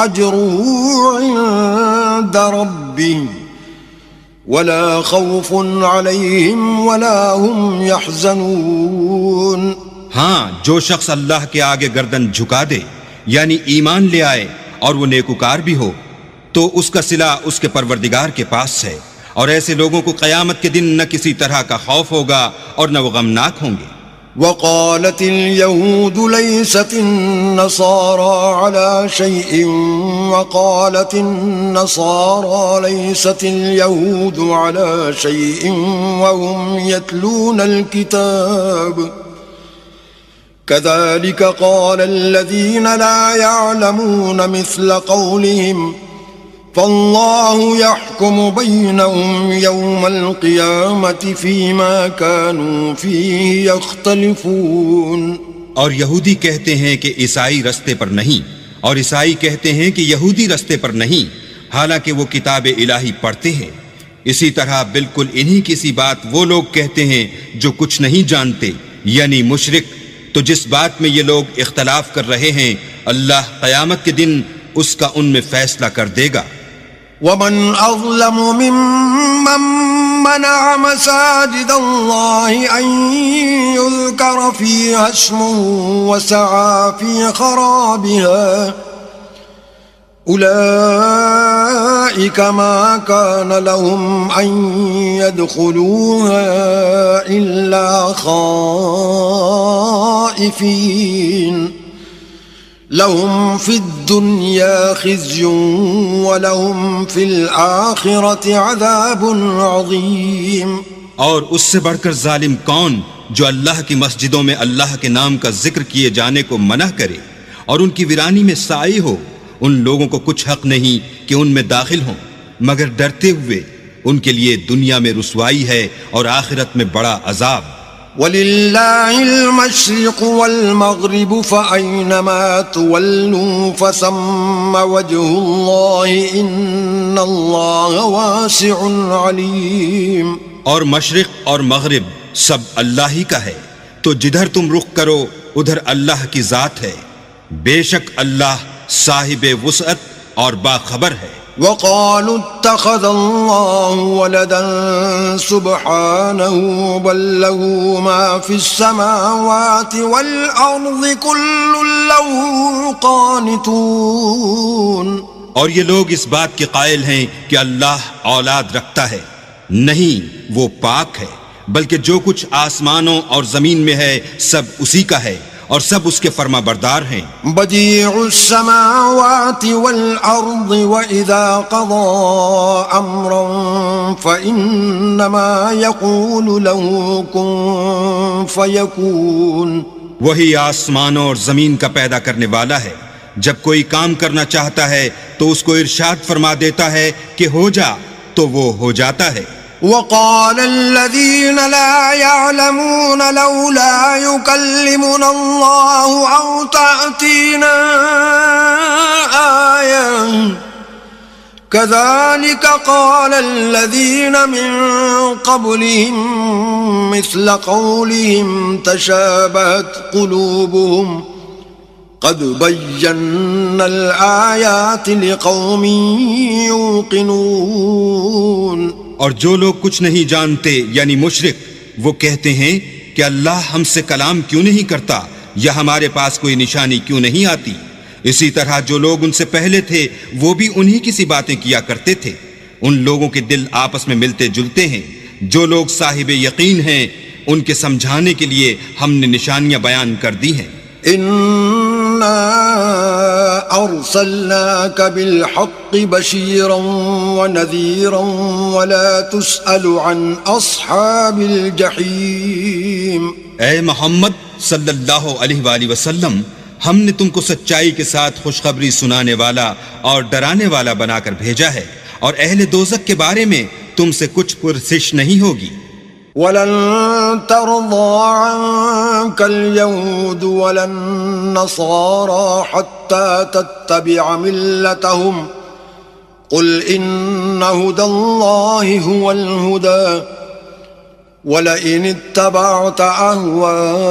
أجره عند ربه ولا خوف عليهم ولا هم يحزنون. ہاں جو شخص اللہ کے آگے گردن جھکا دے یعنی ایمان لے آئے اور وہ نیکوکار بھی ہو تو اس کا صلہ اس کے پروردگار کے پاس ہے، اور ایسے لوگوں کو قیامت کے دن نہ کسی طرح کا خوف ہوگا اور نہ وہ غمناک ہوں گے. وقالت اليهود ليست النصارى على شيء وقالت النصارى ليست اليهود على شيء وهم يتلون الكتاب كذلك قال الذين لا يعلمون مثل قولهم فالله يحكم بينهم يوم القيامة فيما كانوا فيه يختلفون. اور یہودی کہتے ہیں کہ عیسائی رستے پر نہیں، اور عیسائی کہتے ہیں کہ یہودی رستے پر نہیں، حالانکہ وہ کتاب الہی پڑھتے ہیں. اسی طرح بالکل انہی کی سی بات وہ لوگ کہتے ہیں جو کچھ نہیں جانتے یعنی مشرک. تو جس بات میں یہ لوگ اختلاف کر رہے ہیں اللہ قیامت کے دن اس کا ان میں فیصلہ کر دے گا. ومن أظلم ممن منع مساجد الله أن يذكر فيها اسمه وسعى في خرابها أولئك ما كان لهم أن يدخلوها إلا خائفين لهم في الدنيا خزي ولهم في الآخرة عذاب عظيم. اور اس سے بڑھ کر ظالم کون جو اللہ کی مسجدوں میں اللہ کے نام کا ذکر کیے جانے کو منع کرے اور ان کی ویرانی میں سائی ہو. ان لوگوں کو کچھ حق نہیں کہ ان میں داخل ہوں مگر ڈرتے ہوئے. ان کے لیے دنیا میں رسوائی ہے اور آخرت میں بڑا عذاب. وَلِلَّهِ الْمَشْرِقُ وَالْمَغْرِبُ فَأَيْنَمَا تُوَلُّوا فَثَمَّ وَجْهُ اللَّهِ إِنَّ اللَّهَ وَاسِعٌ عَلِيمٌ. اور مشرق اور مغرب سب اللہ ہی کا ہے، تو جدھر تم رخ کرو ادھر اللہ کی ذات ہے. بے شک اللہ صاحب وسعت اور باخبر ہے. وقالوا اتخذ الله ولدا سبحانه بل له ما في السماوات والأرض كل له قانتون. اور یہ لوگ اس بات کے قائل ہیں کہ اللہ اولاد رکھتا ہے. نہیں، وہ پاک ہے، بلکہ جو کچھ آسمانوں اور زمین میں ہے سب اسی کا ہے اور سب اس کے فرما بردار ہیں. بدیع السماوات والارض واذا قضى امرا فانما يقول له كن فيكون. وہی آسمانوں اور زمین کا پیدا کرنے والا ہے، جب کوئی کام کرنا چاہتا ہے تو اس کو ارشاد فرما دیتا ہے کہ ہو جا، تو وہ ہو جاتا ہے. وقال الذين لا يعلمون لولا يكلمنا الله أو تأتينا آية كذلك قال الذين من قبلهم مثل قولهم تشابهت قلوبهم قد بينا الآيات لقوم يوقنون. اور جو لوگ کچھ نہیں جانتے یعنی مشرک وہ کہتے ہیں کہ اللہ ہم سے کلام کیوں نہیں کرتا یا ہمارے پاس کوئی نشانی کیوں نہیں آتی. اسی طرح جو لوگ ان سے پہلے تھے وہ بھی انہی کی سی باتیں کیا کرتے تھے. ان لوگوں کے دل آپس میں ملتے جلتے ہیں. جو لوگ صاحب یقین ہیں ان کے سمجھانے کے لیے ہم نے نشانیاں بیان کر دی ہیں. إنا أرسلناك بالحق بشيرا ونذيرا ولا تسأل عن أصحاب الجحيم. اے محمد صلی اللہ علیہ وآلہ وسلم، ہم نے تم کو سچائی کے ساتھ خوشخبری سنانے والا اور ڈرانے والا بنا کر بھیجا ہے، اور اہل دوزخ کے بارے میں تم سے کچھ پرسش نہیں ہوگی. ولن ترضى عنك اليهود ولا النصارى حتى تتبع ملتهم قل إن هدى الله هو الهدى ولئن اتبعت أهواءهم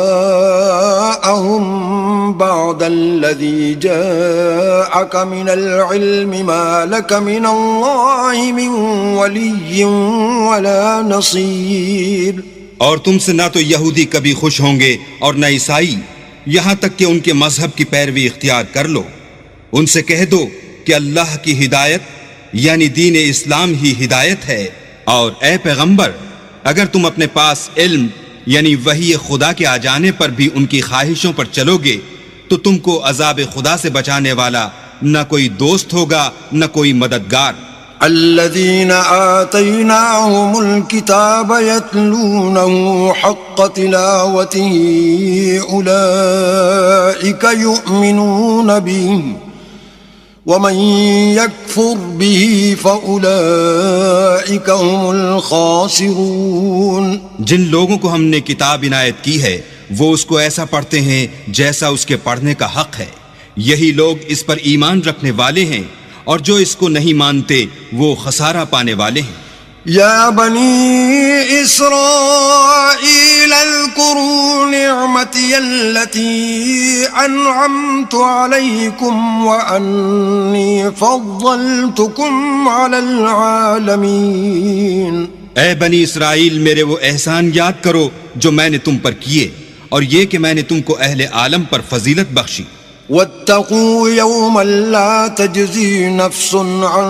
بعد الذي جاءك من العلم ما لك من الله من ولي ولا نصير. اور تم سے نہ تو یہودی کبھی خوش ہوں گے اور نہ عیسائی، یہاں تک کہ ان کے مذہب کی پیروی اختیار کر لو. ان سے کہہ دو کہ اللہ کی ہدایت یعنی دین اسلام ہی ہدایت ہے، اور اے پیغمبر اگر تم اپنے پاس علم یعنی وحی خدا کے آ جانے پر بھی ان کی خواہشوں پر چلو گے تو تم کو عذاب خدا سے بچانے والا نہ کوئی دوست ہوگا نہ کوئی مددگار. الذين آتيناهم الكتاب يتلونه حق تلاوته أولئك يؤمنون به ومن يكفر به فأولئك هم الخاسرون. جن لوگوں کو ہم نے کتاب عنایت کی ہے وہ اس کو ایسا پڑھتے ہیں جیسا اس کے پڑھنے کا حق ہے، یہی لوگ اس پر ایمان رکھنے والے ہیں، اور جو اس کو نہیں مانتے وہ خسارہ پانے والے ہیں. يا بني إسرائيل اذكروا نعمتي التي أنعمت عليكم وأني فضلتكم على العالمين. اے بنی اسرائیل میرے وہ احسان یاد کرو جو میں نے تم پر کیے، اور یہ کہ میں نے تم کو اہل عالم پر فضیلت بخشی. واتقوا يوما لا تجزي نفس عن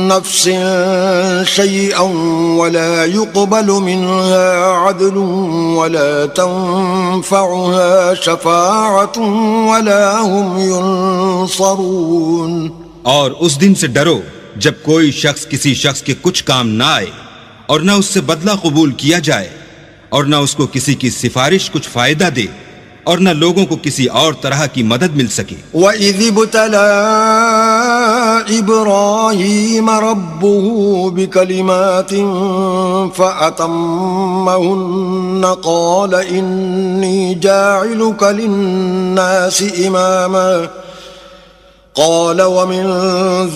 نفس شيئا ولا يقبل منها عدل ولا تنفعها شفاعة ولا هم ينصرون. اور اس دن سے ڈرو جب کوئی شخص کسی شخص کے کچھ کام نہ آئے اور نہ اس سے بدلہ قبول کیا جائے اور نہ اس کو کسی کی سفارش کچھ فائدہ دے اور نہ لوگوں کو کسی اور طرح کی مدد مل سکے. وَإِذِ ابْتَلَىٰ إِبْرَاهِيمَ رَبُّهُ بِكَلِمَاتٍ فَأَتَمَّهُنَّ قَالَ إِنِّي جَاعِلُكَ لِلنَّاسِ إِمَامًا قَالَ وَمِن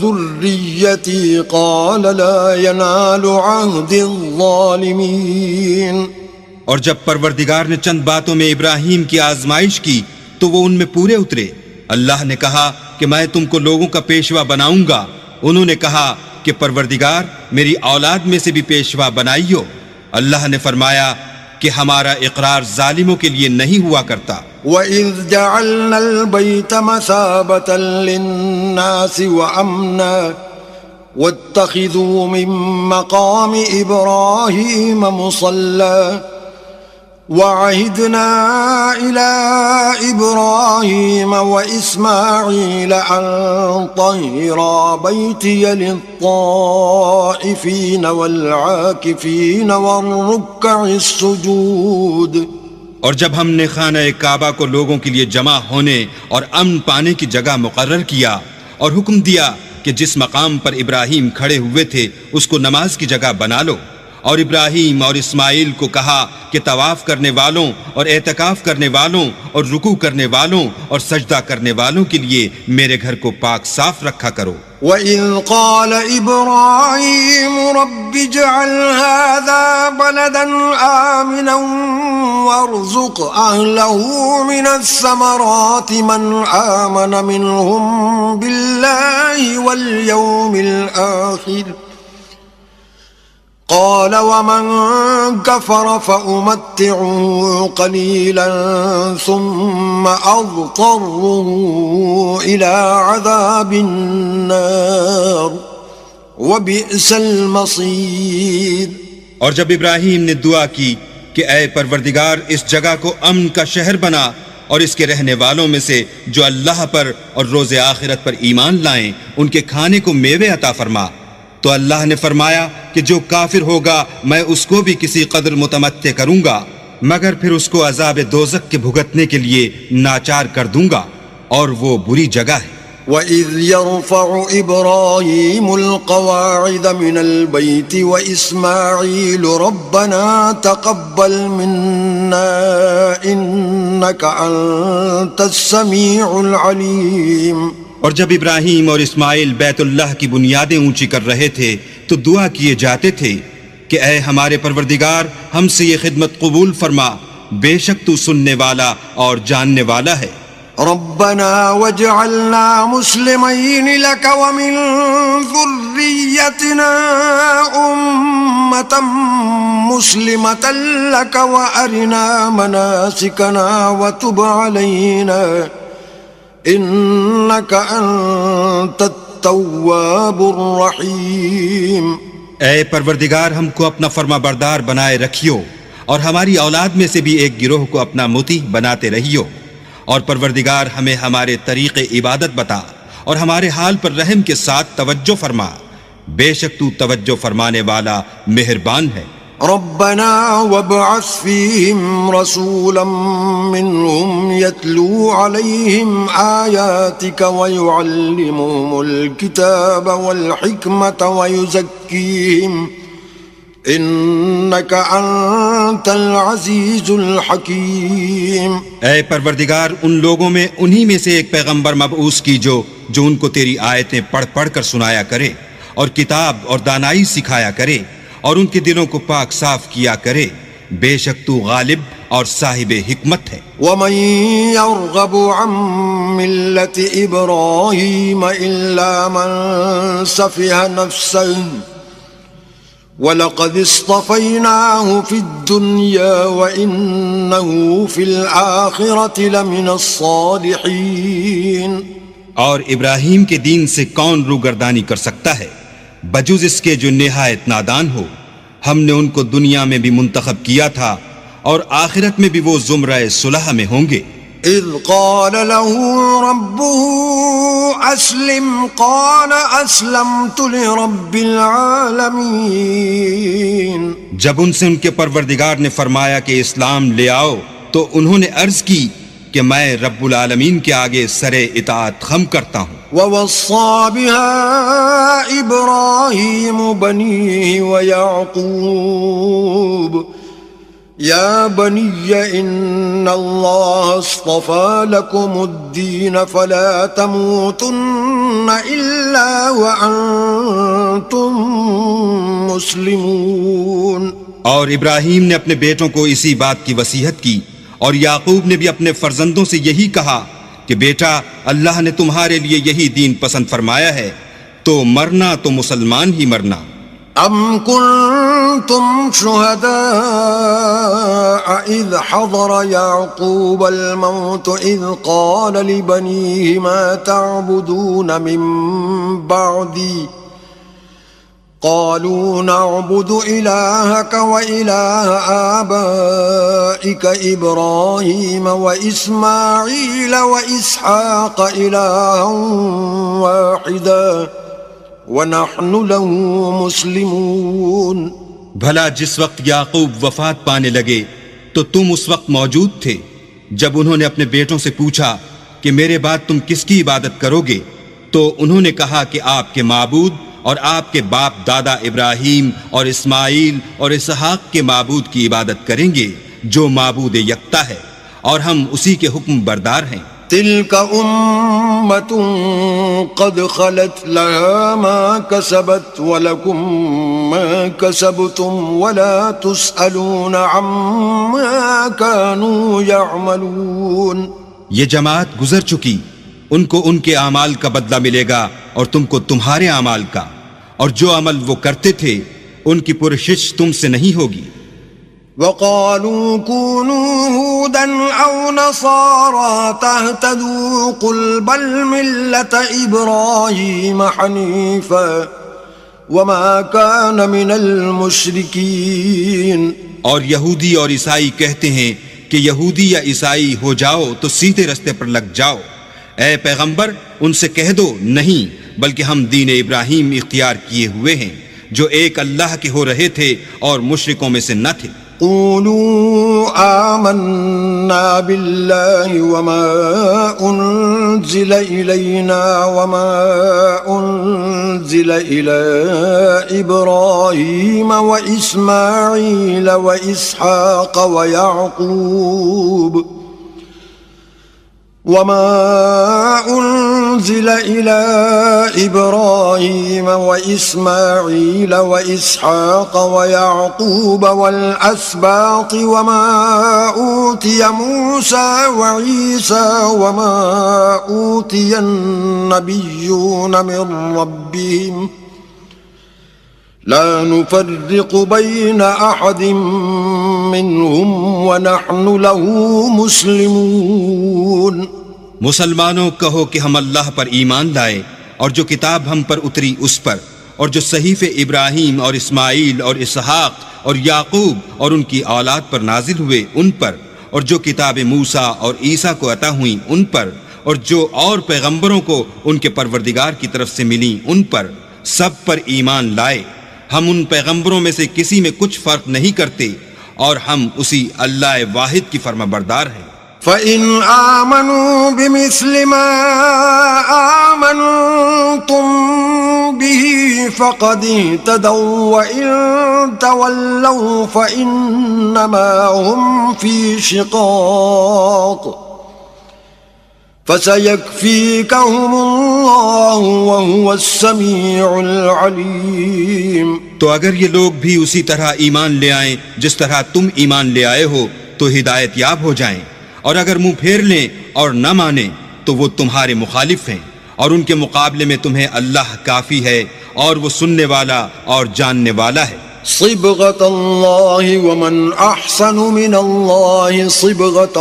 ذُرِّيَّتِي قَالَ لَا يَنَالُ عَهْدِ الظَّالِمِينَ. اور جب پروردگار نے چند باتوں میں ابراہیم کی آزمائش کی تو وہ ان میں پورے اترے. اللہ نے کہا کہ میں تم کو لوگوں کا پیشوا بناؤں گا. انہوں نے کہا کہ پروردگار میری اولاد میں سے بھی پیشوا بنائیو. اللہ نے فرمایا کہ ہمارا اقرار ظالموں کے لیے نہیں ہوا کرتا. وَإِذْ جَعَلْنَا الْبَيْتَ مَثَابَةً لِلنَّاسِ وَأَمْنًا وَاتَّخِذُوا مِن مَّقَامِ إِبْرَاهِيمَ مُصَلًّى وَعَهِدْنَا إِلَىٰ إِبْرَاهِيمَ وَإِسْمَاعِيلَ أَن طَهِّرَا بَيْتِيَ لِلطَّائِفِينَ وَالْعَاكِفِينَ وَالرُّكَّعِ السُّجُودِ. اور جب ہم نے خانہ کعبہ کو لوگوں کے لیے جمع ہونے اور امن پانے کی جگہ مقرر کیا اور حکم دیا کہ جس مقام پر ابراہیم کھڑے ہوئے تھے اس کو نماز کی جگہ بنا لو، اور ابراہیم اور اسماعیل کو کہا کہ طواف کرنے والوں اور اعتکاف کرنے والوں اور رکوع کرنے والوں اور سجدہ کرنے والوں کے لیے میرے گھر کو پاک صاف رکھا کرو. وَإِذْ قَالَ إِبْرَاهِيمُ رَبِّ اجْعَلْ هَٰذَا بَلَدًا آمِنًا وَارْزُقْ أَهْلَهُ مِنَ الثَّمَرَاتِ مَنْ آمَنَ مِنْهُمْ بِاللَّهِ وَالْيَوْمِ الْآخِرِ قال ومن كفر فأمتعه قليلا ثم أضطره إلى عذاب النار وبئس المصير. اور جب ابراہیم نے دعا کی کہ اے پروردگار اس جگہ کو امن کا شہر بنا اور اس کے رہنے والوں میں سے جو اللہ پر اور روز آخرت پر ایمان لائیں ان کے کھانے کو میوے عطا فرما، تو اللہ نے فرمایا کہ جو کافر ہوگا میں اس کو بھی کسی قدر متمتع کروں گا مگر پھر اس کو عذاب دوزخ کے بھگتنے کے لیے ناچار کر دوں گا اور وہ بری جگہ ہے. وَإِذْ يَرْفَعُ إِبْرَاهِيمُ الْقَوَاعِدَ مِنَ الْبَيْتِ وَإِسْمَاعِيلُ رَبَّنَا تَقَبَّلْ مِنَّا إِنَّكَ أَنْتَ السَّمِيعُ الْعَلِيمُ. اور جب ابراہیم اور اسماعیل بیت اللہ کی بنیادیں اونچی کر رہے تھے تو دعا کیے جاتے تھے کہ اے ہمارے پروردگار ہم سے یہ خدمت قبول فرما، بے شک تو سننے والا اور جاننے والا ہے۔ ربنا واجعلنا مسلمين لك ومن ذريتنا أمة مسلمة لك وأرنا مناسكنا وتب علينا إنك أنت التواب الرحيم۔ اے پروردگار ہم کو اپنا فرما بردار بنائے رکھیو، اور ہماری اولاد میں سے بھی ایک گروہ کو اپنا مطیع بناتے رہیو، اور پروردگار ہمیں ہمارے طریق عبادت بتا اور ہمارے حال پر رحم کے ساتھ توجہ فرما، بے شک تو توجہ فرمانے والا مہربان ہے۔ ربنا وابعث فيهم رسولا منهم يتلو عليهم آياتك ويعلمهم الكتاب والحكمة ويزكيهم إنك أنت العزيز الحكيم۔ اے پروردگار ان لوگوں میں انہی میں سے ایک پیغمبر مبعوث کیجو جو ان کو تیری آیتیں پڑھ پڑھ کر سنایا کرے اور کتاب اور دانائی سکھایا کرے اور ان کے دلوں کو پاک صاف کیا کرے، بے شک تو غالب اور صاحب حکمت ہے۔ ومن يرغب عن ملة إبراهيم إلا من سفه نفسه وَلَقَدِ اصْطَفَيْنَاهُ فِي الدُّنْيَا وَإِنَّهُ فِي الْآخِرَةِ لَمِنَ الصَّالِحِينَ۔ اور ابراہیم کے دین سے کون روگردانی کر سکتا ہے بجز اس کے جو نہایت نادان ہو؟ ہم نے ان کو دنیا میں بھی منتخب کیا تھا اور آخرت میں بھی وہ زمرہ صلح میں ہوں گے۔ اذ قال له ربه اسلم قال اسلمت لرب العالمین۔ جب ان سے ان کے پروردگار نے فرمایا کہ اسلام لے آؤ تو انہوں نے عرض کی کہ میں رب العالمین کے آگے سر اطاعت خم کرتا ہوں۔ ووصى بها ابراہیم بنيه ويعقوب يا بني إن الله اصطفى لكم الدين فلا تموتن إلا وأنتم مسلمون۔ اور ابراہیم نے اپنے بیٹوں کو اسی بات کی وصیت کی، اور یعقوب نے بھی اپنے فرزندوں سے یہی کہا کہ بیٹا اللہ نے تمہارے لیے یہی دین پسند فرمایا ہے، تو مرنا تو مسلمان ہی مرنا۔ ام کنتم شہداء اذ حضر یعقوب الموت اذ قال لبنیہ ما تعبدون من بعدی قالوا نعبد الہک والہ آبائک ابراہیم واسماعیل واسحاق الہا واحدا وَنَحْنُ لَهُ مُسْلِمُونَ۔ بھلا جس وقت یعقوب وفات پانے لگے تو تم اس وقت موجود تھے جب انہوں نے اپنے بیٹوں سے پوچھا کہ میرے بعد تم کس کی عبادت کرو گے؟ تو انہوں نے کہا کہ آپ کے معبود اور آپ کے باپ دادا ابراہیم اور اسماعیل اور اسحاق کے معبود کی عبادت کریں گے جو معبود یکتا ہے، اور ہم اسی کے حکم بردار ہیں۔ تلك أمة قد خلت لها ما كسبت ولكم ما كسبتم ولا تسألون عما كانوا يعملون۔ یہ جماعت گزر چکی، ان کو ان کے اعمال کا بدلہ ملے گا اور تم کو تمہارے اعمال کا، اور جو عمل وہ کرتے تھے ان کی پرسش تم سے نہیں ہوگی۔ وقالوا كونوا هودا أو نصارى تهتدوا قل بل ملة إبراهيم حنيفا وما كان من المشركين۔ اور یہودی اور عیسائی کہتے ہیں کہ یہودی یا عیسائی ہو جاؤ تو سیدھے رستے پر لگ جاؤ۔ اے پیغمبر ان سے کہہ دو نہیں، بلکہ ہم دین ابراہیم اختیار کیے ہوئے ہیں جو ایک اللہ کے ہو رہے تھے اور مشرکوں میں سے نہ تھے۔ قولوا آمنا بالله وما أنزل إلينا وما أنزل إلى إبراهيم وإسماعيل وإسحاق ويعقوب وما أنزل أنزل إلى إبراهيم وإسماعيل وإسحاق ويعقوب والأسباط وما أوتي موسى وعيسى وما أوتي النبيون من ربهم لا نفرق بين أحد منهم ونحن له مسلمون. مسلمانوں کہو کہ ہم اللہ پر ایمان لائے اور جو کتاب ہم پر اتری اس پر، اور جو صحیفے ابراہیم اور اسماعیل اور اسحاق اور یعقوب اور ان کی اولاد پر نازل ہوئے ان پر، اور جو کتاب موسیٰ اور عیسیٰ کو عطا ہوئیں ان پر، اور جو اور پیغمبروں کو ان کے پروردگار کی طرف سے ملیں ان پر، سب پر ایمان لائے. ہم ان پیغمبروں میں سے کسی میں کچھ فرق نہیں کرتے، اور ہم اسی اللہ واحد کی فرما بردار ہیں. فَإِنْ آمَنُوا بِمِثْلِ مَا آمَنْتُمْ بِهِ فَقَدِ اهْتَدَوْا وَإِنْ تَوَلَّوْا فَإِنَّمَا هُمْ فِي شِقَاقٍ فَسَيَكْفِيكَهُمُ اللَّهُ وَهُوَ السَّمِيعُ الْعَلِيمُ. تو اگر یہ لوگ بھی اسی طرح ایمان لے آئیں جس طرح تم ایمان لے آئے ہو تو ہدایت یاب ہو جائیں، اور اگر منہ پھیر لیں اور نہ مانیں تو وہ تمہارے مخالف ہیں، اور ان کے مقابلے میں تمہیں اللہ کافی ہے اور وہ سننے والا اور جاننے والا ہے. صبغة الله ومن أحسن من الله صبغة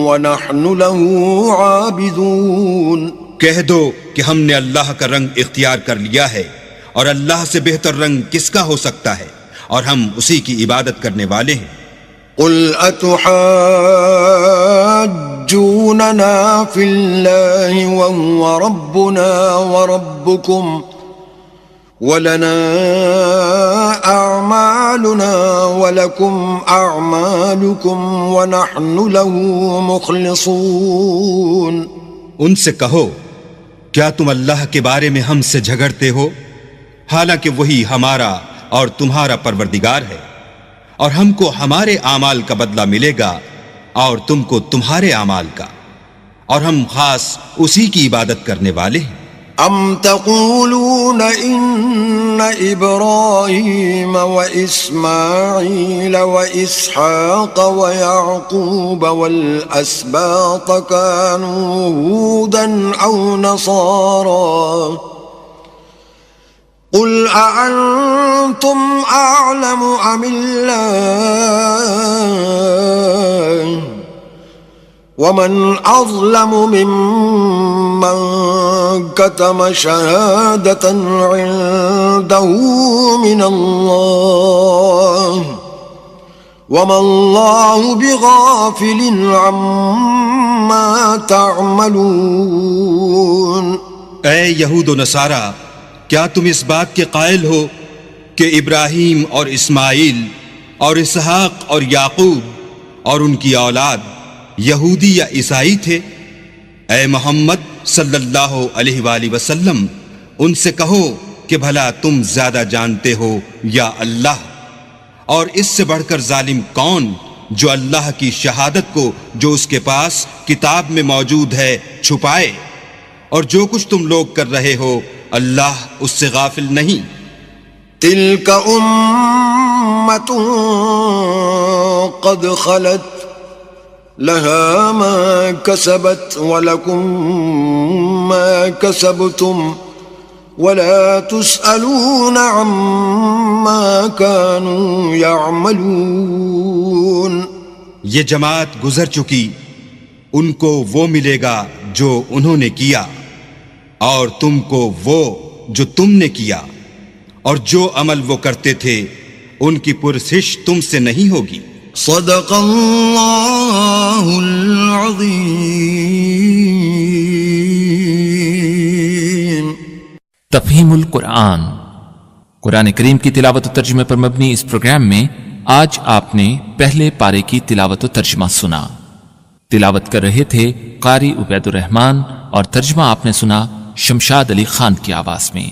ونحن له عابدون. کہہ دو کہ ہم نے اللہ کا رنگ اختیار کر لیا ہے، اور اللہ سے بہتر رنگ کس کا ہو سکتا ہے، اور ہم اسی کی عبادت کرنے والے ہیں. قل أتحاجوننا في الله وهو ربنا وربكم ولنا أعمالنا ولكم أعمالكم ونحن له مخلصون. ان سے کہو کیا تم اللہ کے بارے میں ہم سے جھگڑتے ہو، حالانکہ وہی ہمارا اور تمہارا پروردگار ہے، اور ہم کو ہمارے اعمال کا بدلہ ملے گا اور تم کو تمہارے اعمال کا، اور ہم خاص اسی کی عبادت کرنے والے ہیں. ام تقولون ان ابراہیم واسماعیل واسحاق ویعقوب والاسباط كانوا هودا او نصارا قل أأنتم أعلم أم الله ومن أظلم ممن كتم شهادة عنده من الله وما الله بغافل عما تعملون. اے یہود و نصارہ، کیا تم اس بات کے قائل ہو کہ ابراہیم اور اسماعیل اور اسحاق اور یعقوب اور ان کی اولاد یہودی یا عیسائی تھے؟ اے محمد صلی اللہ علیہ وآلہ وسلم، ان سے کہو کہ بھلا تم زیادہ جانتے ہو یا اللہ؟ اور اس سے بڑھ کر ظالم کون جو اللہ کی شہادت کو جو اس کے پاس کتاب میں موجود ہے چھپائے؟ اور جو کچھ تم لوگ کر رہے ہو اللہ اس سے غافل نہیں. تلك أمة قد خلت لها ما كسبت ولكم ما كسبتم ولا تسألون عما كانوا يعملون. یہ جماعت گزر چکی، ان کو وہ ملے گا جو انہوں نے کیا، اور تم کو وہ جو تم نے کیا، اور جو عمل وہ کرتے تھے ان کی پرسش تم سے نہیں ہوگی. صدق اللہ العظیم. تفہیم القرآن، قرآن کریم کی تلاوت و ترجمے پر مبنی اس پروگرام میں آج آپ نے پہلے پارے کی تلاوت و ترجمہ سنا. تلاوت کر رہے تھے قاری عبید الرحمان، اور ترجمہ آپ نے سنا شمشاد علی خان کی آواز میں.